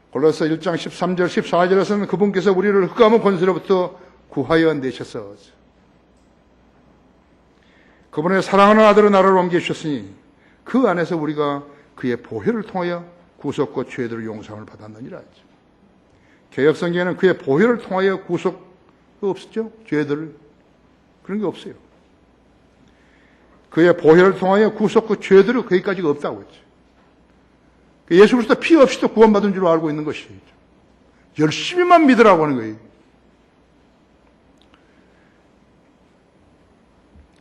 골로새 1장 13절 14절에서는 그분께서 우리를 흑암의 권세로부터 구하여 내셔서 그분의 사랑하는 아들의 나라로 옮겨주셨으니 그 안에서 우리가 그의 보혈을 통하여 구속과 죄들의 용서를 받았느니라 했죠. 개혁성경에는 그의 보혈을 통하여 구속 없었죠? 죄들 그런 게 없어요. 그의 보혈을 통하여 구속과 죄들이 거기까지가 없다고 했죠. 예수 그리스도 피 없이도 구원받은 줄 알고 있는 것이죠. 열심히만 믿으라고 하는 거예요.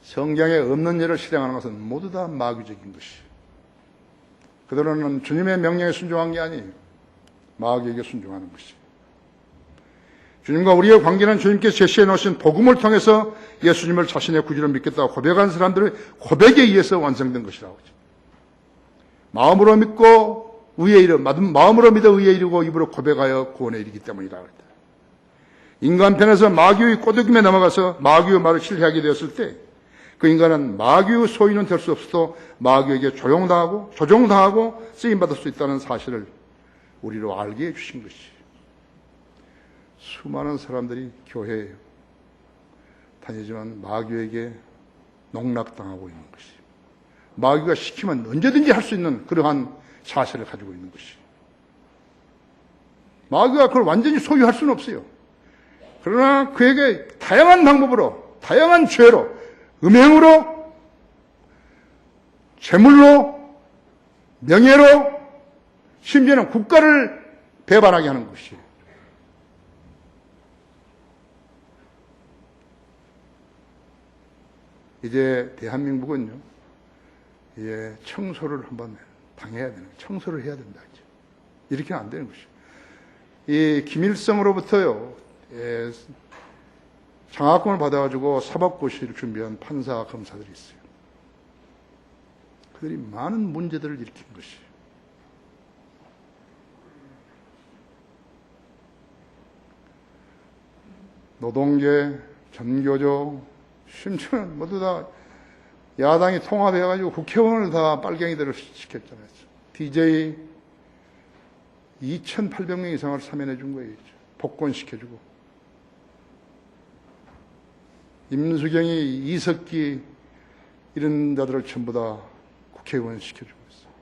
성경에 없는 일을 실행하는 것은 모두 다 마귀적인 것이에요. 그들은 주님의 명령에 순종한 게 아니에요. 마귀에게 순종하는 것이에요. 주님과 우리의 관계는 주님께서 제시해 놓으신 복음을 통해서 예수님을 자신의 구주로 믿겠다고 고백한 사람들의 고백에 의해서 완성된 것이라고 하죠. 마음으로 믿고 의에 이르, 마음으로 믿어 의에 이르고 입으로 고백하여 구원에 이르기 때문이다. 인간편에서 마귀의 꼬드김에 넘어가서 마귀의 말을 신뢰하게 되었을 때 그 인간은 마귀의 소유는 될 수 없어도 마귀에게 조종당하고 쓰임받을 수 있다는 사실을 우리로 알게 해주신 것이에요. 수많은 사람들이 교회에 다니지만 마귀에게 농락당하고 있는 것이에요. 마귀가 시키면 언제든지 할 수 있는 그러한 자세를 가지고 있는 것이에요. 마귀가 그걸 완전히 소유할 수는 없어요. 그러나 그에게 다양한 방법으로, 다양한 죄로, 음행으로, 재물로, 명예로, 심지어는 국가를 배반하게 하는 것이에요. 이제 대한민국은요, 이제 청소를 한번 당해야 되는 거예요. 청소를 해야 된다. 이렇게는 안 되는 것이죠. 이 김일성으로부터요, 장학금을 받아가지고 사법고시를 준비한 판사, 검사들이 있어요. 그들이 많은 문제들을 일으킨 것이에요. 노동계, 전교조, 심지어는 모두 다 야당이 통합해가지고 국회의원을 다 빨갱이들을 시켰잖아요. DJ 2,800명 이상을 사면해 준 거예요. 복권시켜주고. 임수경이, 이석기 이런 자들을 전부 다 국회의원 시켜주고 있어요.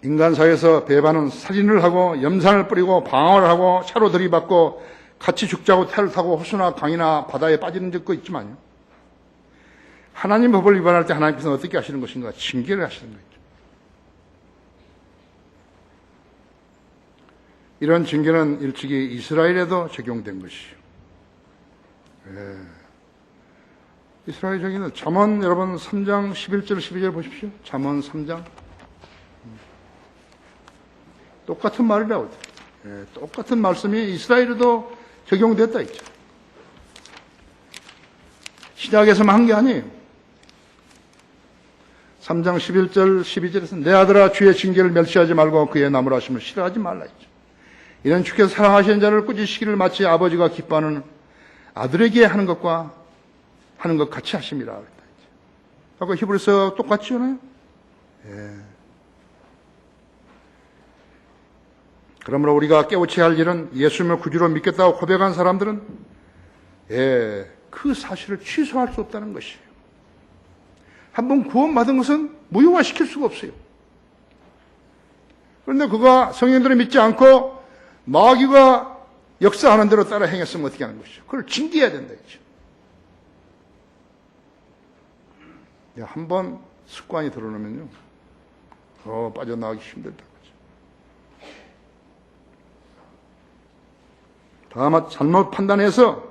인간사회에서 배반은 살인을 하고 염산을 뿌리고 방황을 하고 차로 들이받고 같이 죽자고 태를 타고 호수나 강이나 바다에 빠지는 적도 있지만요. 하나님 법을 위반할 때 하나님께서는 어떻게 하시는 것인가? 징계를 하시는 거죠. 이런 징계는 일찍이 이스라엘에도 적용된 것이요. 이스라엘 적용은 잠언 여러분 3장 11절 12절 보십시오. 잠언 3장. 똑같은 말이라고. 똑같은 말씀이 이스라엘에도 적용됐다 있죠. 신약에서만 한 게 아니에요. 3장 11절 12절에서 내 아들아 주의 징계를 멸시하지 말고 그의 나무라심을 싫어하지 말라 했죠. 이는 주께서 사랑하시는 자를 꾸짖으시기를 마치 아버지가 기뻐하는 아들에게 하는 것 같이 하심이라. 아까 히브리서 똑같지 않아요? 그러므로 우리가 깨우쳐야 할 일은 예수님을 구주로 믿겠다고 고백한 사람들은 그 사실을 취소할 수 없다는 것이에요. 한번 구원받은 것은 무효화시킬 수가 없어요. 그런데 그가 성령들을 믿지 않고 마귀가 역사하는 대로 따라 행했으면 어떻게 하는 것이죠? 그걸 징계해야 된다 했죠. 한번 습관이 들어오면요, 빠져나가기 힘들다. 다만 잘못 판단해서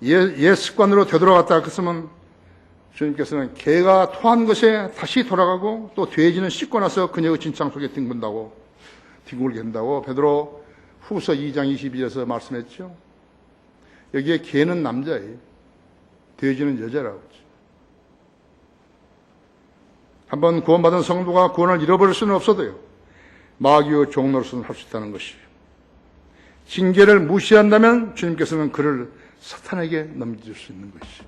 옛 습관으로 되돌아갔다 그랬으면 주님께서는 개가 토한 것에 다시 돌아가고 또 돼지는 씻고 나서 그녀의 진창 속에 뒹굴게 한다고 베드로 후서 2장 22절에서 말씀했죠. 여기에 개는 남자예요. 돼지는 여자라고 했죠. 한번 구원받은 성도가 구원을 잃어버릴 수는 없어도요, 마귀의 종로로서는 할 수 있다는 것이에요. 징계를 무시한다면 주님께서는 그를 사탄에게 넘길 수 있는 것이죠.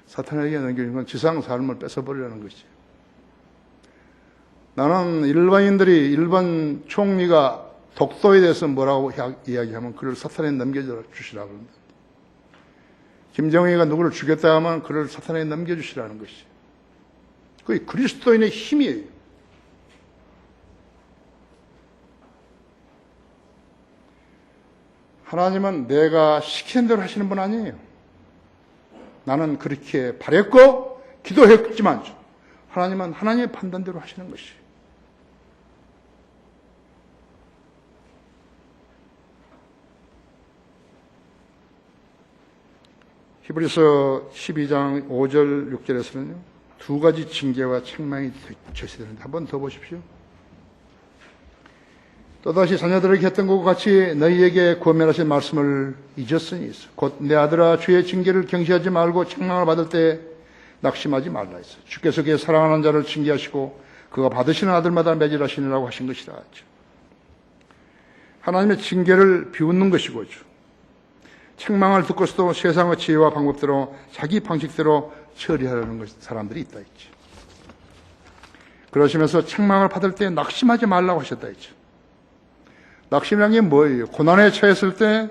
사탄에게 넘기는 건 지상 삶을 뺏어버리라는 것이죠. 나는 일반 총리가 독도에 대해서 뭐라고 이야기하면 그를 사탄에 넘겨주시라고 합니다. 김정일이가 누구를 죽였다 하면 그를 사탄에 넘겨주시라는 것이. 그게 그리스도인의 힘이에요. 하나님은 내가 시키는 대로 하시는 분 아니에요. 나는 그렇게 바랬고 기도했지만 하나님은 하나님의 판단대로 하시는 것이. 히브리서 12장 5절 6절에서는요. 두 가지 징계와 책망이 제시되는데 한번 더 보십시오. 또다시 자녀들에게 했던 것과 같이 너희에게 권면하신 말씀을 잊었으니 곧 내 아들아 주의 징계를 경시하지 말고 책망을 받을 때 낙심하지 말라 했어. 주께서 그의 사랑하는 자를 징계하시고 그가 받으시는 아들마다 매질하시느라고 하신 것이라 하죠. 하나님의 징계를 비웃는 것이고 책망을 듣고서도 세상의 지혜와 방법대로 자기 방식대로 처리하려는 사람들이 있다 했죠. 그러시면서 책망을 받을 때 낙심하지 말라고 하셨다 했죠. 낙심이란 게 뭐예요? 고난에 처했을 때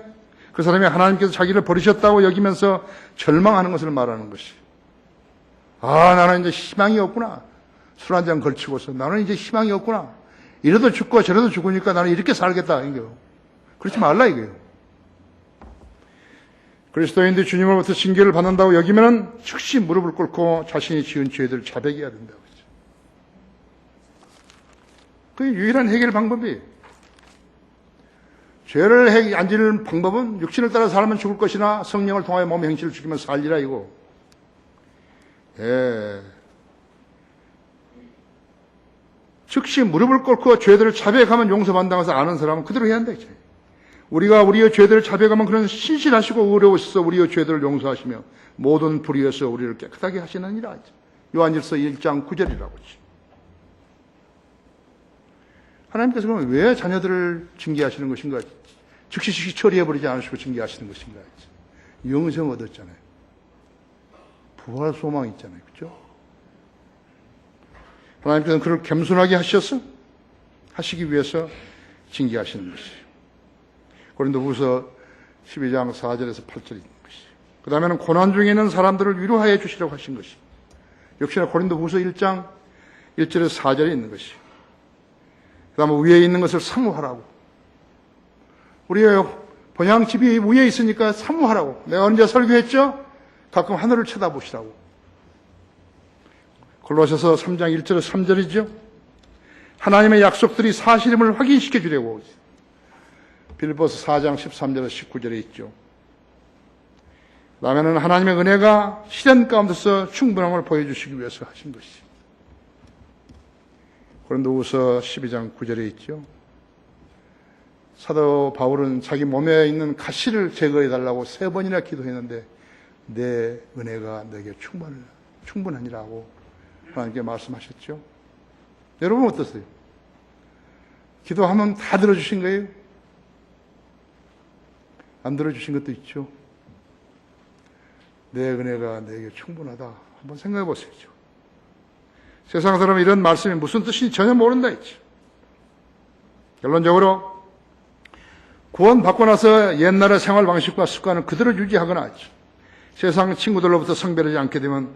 그 사람이 하나님께서 자기를 버리셨다고 여기면서 절망하는 것을 말하는 것이. 아, 나는 이제 희망이 없구나. 술 한잔 걸치고서 나는 이제 희망이 없구나. 이래도 죽고 저래도 죽으니까 나는 이렇게 살겠다. 이거. 그렇지 말라 이거예요. 그리스도인들이 주님으로부터 징계를 받는다고 여기면은 즉시 무릎을 꿇고 자신이 지은 죄들을 자백해야 된다고 그러죠. 그게 유일한 해결 방법이에요. 죄를 안 지는 방법은 육신을 따라 살면 죽을 것이나 성령을 통하여 몸의 행실을 죽이면 살리라 이거. 예. 즉시 무릎을 꿇고 죄들을 자백하면 용서받는다고 아는 사람은 그대로 해야 한다. 우리가 우리의 죄들을 자백하면 그는 신실하시고 의로우셔서 우리의 죄들을 용서하시며 모든 불의에서 우리를 깨끗하게 하시느니라. 요한일서 1장 9절이라고 하지. 하나님께서 그러면 왜 자녀들을 징계하시는 것인가? 즉시 처리해버리지 않으시고 징계하시는 것인가? 영생 얻었잖아요. 부활 소망이 있잖아요. 그렇죠? 하나님께서는 그를 겸손하게 하시기 위해서 징계하시는 것이에요. 고린도후서 12장 4절에서 8절인 것이에요. 그 다음에는 고난 중에 있는 사람들을 위로하여 주시라고 하신 것이에요. 역시나 고린도후서 1장 1절에서 4절에 있는 것이에요. 그 다음에 위에 있는 것을 사모하라고. 우리의 본향집이 위에 있으니까 사모하라고. 내가 언제 설교했죠? 가끔 하늘을 쳐다보시라고. 골로새서 3장 1절에서 3절이죠. 하나님의 약속들이 사실임을 확인시켜 주려고. 빌립보서 4장 13절에서 19절에 있죠. 그 다음에는 하나님의 은혜가 시련 가운데서 충분함을 보여주시기 위해서 하신 것이죠. 고린도후서 12장 9절에 있죠. 사도 바울은 자기 몸에 있는 가시를 제거해달라고 3번이나 기도했는데 내 은혜가 내게 충분하니라고 하나님께 말씀하셨죠. 여러분 어떠세요? 기도하면 다 들어주신 거예요? 안 들어주신 것도 있죠. 내 은혜가 내게 충분하다. 한번 생각해 보세요. 세상 사람은 이런 말씀이 무슨 뜻인지 전혀 모른다 했죠. 결론적으로 구원받고 나서 옛날의 생활 방식과 습관을 그대로 유지하거나 세상 친구들로부터 성별하지 않게 되면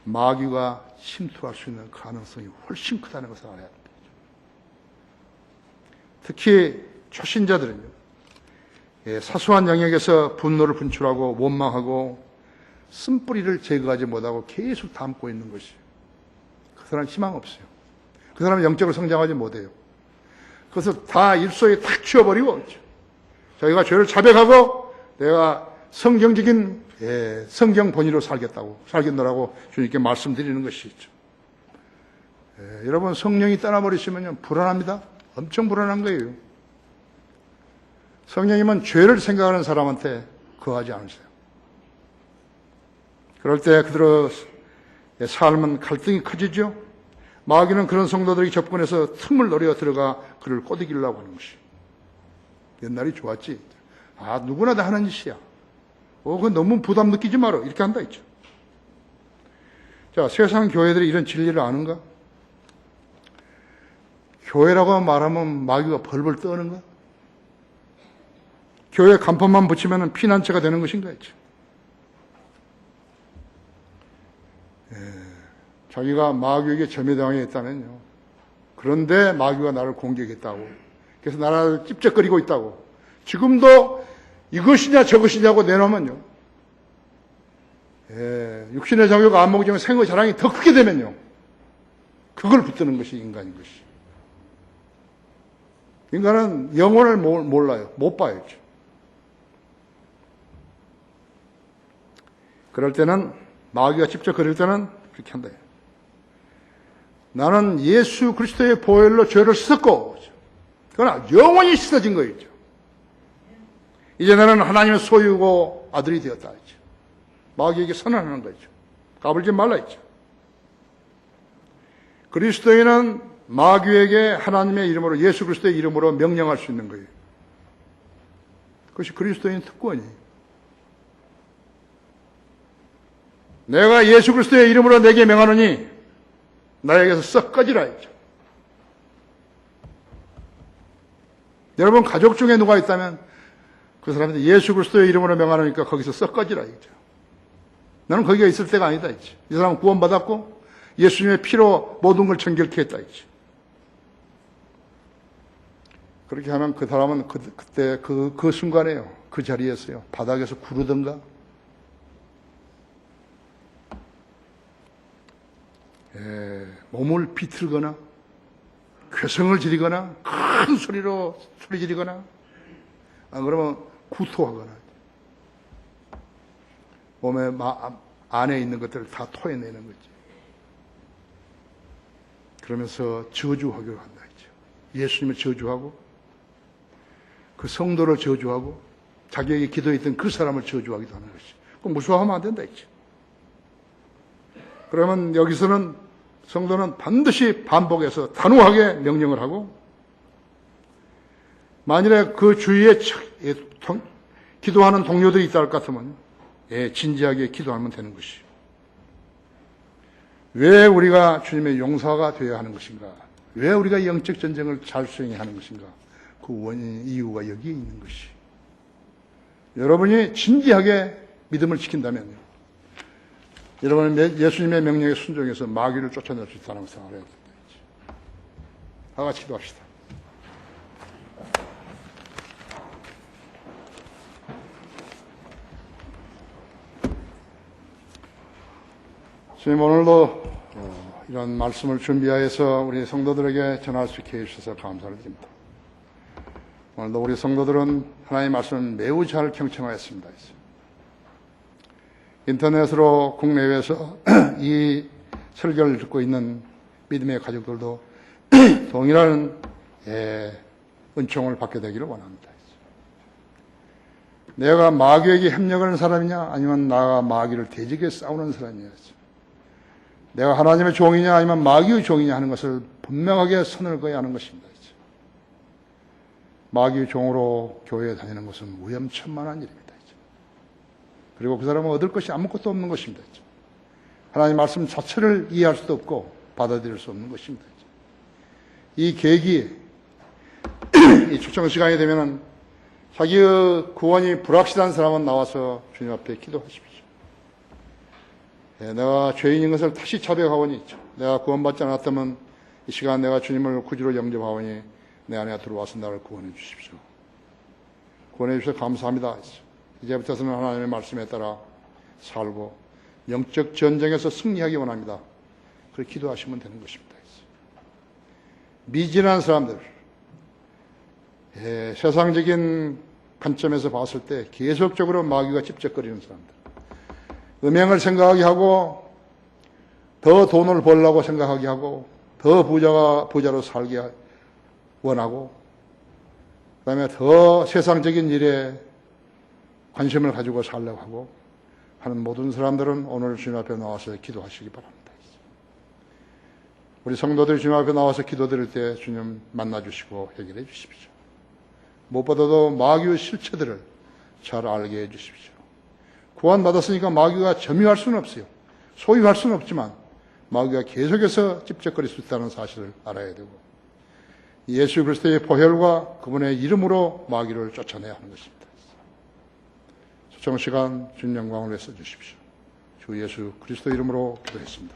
마귀가 침투할 수 있는 가능성이 훨씬 크다는 것을 알아야 합니다. 특히 초신자들은요. 사소한 영역에서 분노를 분출하고 원망하고 쓴뿌리를 제거하지 못하고 계속 담고 있는 것이에요. 그 사람 희망 없어요. 그 사람은 영적으로 성장하지 못해요. 그것을 다 일소에 탁 치워버리고 자기가 죄를 자백하고 내가 성경적인 성경 본의로 살겠노라고 주님께 말씀드리는 것이죠. 여러분 성령이 떠나버리시면 불안합니다. 엄청 불안한 거예요. 성령님은 죄를 생각하는 사람한테 거하지 않으세요. 그럴 때 그들의 삶은 갈등이 커지죠. 마귀는 그런 성도들이 접근해서 틈을 노려 들어가 그를 꼬드기려고 하는 것이. 옛날이 좋았지. 아, 누구나 다 하는 짓이야. 그건 너무 부담 느끼지 마라. 이렇게 한다 했죠. 자, 세상 교회들이 이런 진리를 아는가? 교회라고 말하면 마귀가 벌벌 떠는가? 교회 간판만 붙이면 피난처가 되는 것인가 했죠. 자기가 마귀에게 점유당해 있다면요. 그런데 마귀가 나를 공격했다고. 그래서 나를 찝쩍거리고 있다고. 지금도 이것이냐 저것이냐고 내놓으면요. 육신의 자격, 안목의 생의 자랑이 더 크게 되면요. 그걸 붙드는 것이 인간인 것이. 인간은 영혼을 몰라요. 못 봐요. 그럴 때는 마귀가 찝쩍거릴 때는 그렇게 한다. 나는 예수 그리스도의 보혈로 죄를 씻었고, 그러나 영원히 씻어진 거였죠. 이제 나는 하나님의 소유고 아들이 되었다 했죠. 마귀에게 선언하는 거죠. 까불지 말라 했죠. 그리스도인은 마귀에게 하나님의 이름으로, 예수 그리스도의 이름으로 명령할 수 있는 거예요. 그것이 그리스도인 특권이에요. 내가 예수 그리스도의 이름으로 내게 명하노니 나에게서 썩 꺼지라 했죠. 여러분 가족 중에 누가 있다면 그 사람한테 예수 그리스도의 이름으로 명하노니까 거기서 썩 꺼지라 했죠. 나는 거기가 있을 때가 아니다 했죠. 이 사람은 구원받았고 예수님의 피로 모든 걸 정결케 했다 했죠. 그렇게 하면 그 사람은 그때 그 순간에요. 그 자리에서요. 바닥에서 구르던가 몸을 비틀거나 괴성을 지르거나 큰 소리로 소리 지르거나 안 그러면 구토하거나 몸에 안에 있는 것들을 다 토해내는 거지. 그러면서 저주하기로 한다 했죠. 예수님을 저주하고 그 성도를 저주하고 자기에게 기도했던 그 사람을 저주하기도 하는 것이. 그럼 무서워하면 안 된다 했죠. 그러면 여기서는 성도는 반드시 반복해서 단호하게 명령을 하고 만일에 그 주위에 기도하는 동료들이 있다 할 것 같으면 진지하게 기도하면 되는 것이. 왜 우리가 주님의 용사가 되어야 하는 것인가? 왜 우리가 영적 전쟁을 잘 수행해야 하는 것인가? 그 원인, 이유가 여기에 있는 것이. 여러분이 진지하게 믿음을 지킨다면 여러분은 예수님의 명령에 순종해서 마귀를 쫓아낼 수 있다는 것을 알아야 된다. 다 같이 기도합시다. 주님, 오늘도 이런 말씀을 준비하여서 우리 성도들에게 전할 수 있게 해주셔서 감사를 드립니다. 오늘도 우리 성도들은 하나님의 말씀을 매우 잘 경청하였습니다. 인터넷으로 국내외에서 이 설교를 듣고 있는 믿음의 가족들도 동일한 은총을 받게 되기를 원합니다. 내가 마귀에게 협력하는 사람이냐 아니면 나가 마귀를 대적해 싸우는 사람이냐, 내가 하나님의 종이냐 아니면 마귀의 종이냐 하는 것을 분명하게 선을 그어야 하는 것입니다. 마귀의 종으로 교회에 다니는 것은 위험천만한 일입니다. 그리고 그 사람은 얻을 것이 아무것도 없는 것입니다. 하나님의 말씀 자체를 이해할 수도 없고 받아들일 수 없는 것입니다. 이 계기에 이 초청 시간이 되면은 자기의 구원이 불확실한 사람은 나와서 주님 앞에 기도하십시오. 내가 죄인인 것을 다시 자백하오니 내가 구원받지 않았다면 이 시간 내가 주님을 구주로 영접하오니 내 안에 들어와서 나를 구원해 주십시오. 구원해 주셔서 감사합니다. 이제부터서는 하나님의 말씀에 따라 살고 영적 전쟁에서 승리하기 원합니다. 그렇게 기도하시면 되는 것입니다. 미진한 사람들, 세상적인 관점에서 봤을 때 계속적으로 마귀가 찝쩍거리는 사람들, 음행을 생각하게 하고 더 돈을 벌려고 생각하게 하고 더 부자로 살게 원하고 그 다음에 더 세상적인 일에 관심을 가지고 살려고 하고 하는 모든 사람들은 오늘 주님 앞에 나와서 기도하시기 바랍니다. 우리 성도들이 주님 앞에 나와서 기도드릴 때 주님 만나주시고 해결해 주십시오. 무엇보다도 마귀의 실체들을 잘 알게 해 주십시오. 구원받았으니까 마귀가 점유할 수는 없어요. 소유할 수는 없지만 마귀가 계속해서 찝쩍거릴 수 있다는 사실을 알아야 되고 예수 그리스도의 보혈과 그분의 이름으로 마귀를 쫓아내야 하는 것입니다. 특정 시간 준 영광을 위해 써주십시오. 주 예수 그리스도 이름으로 기도했습니다.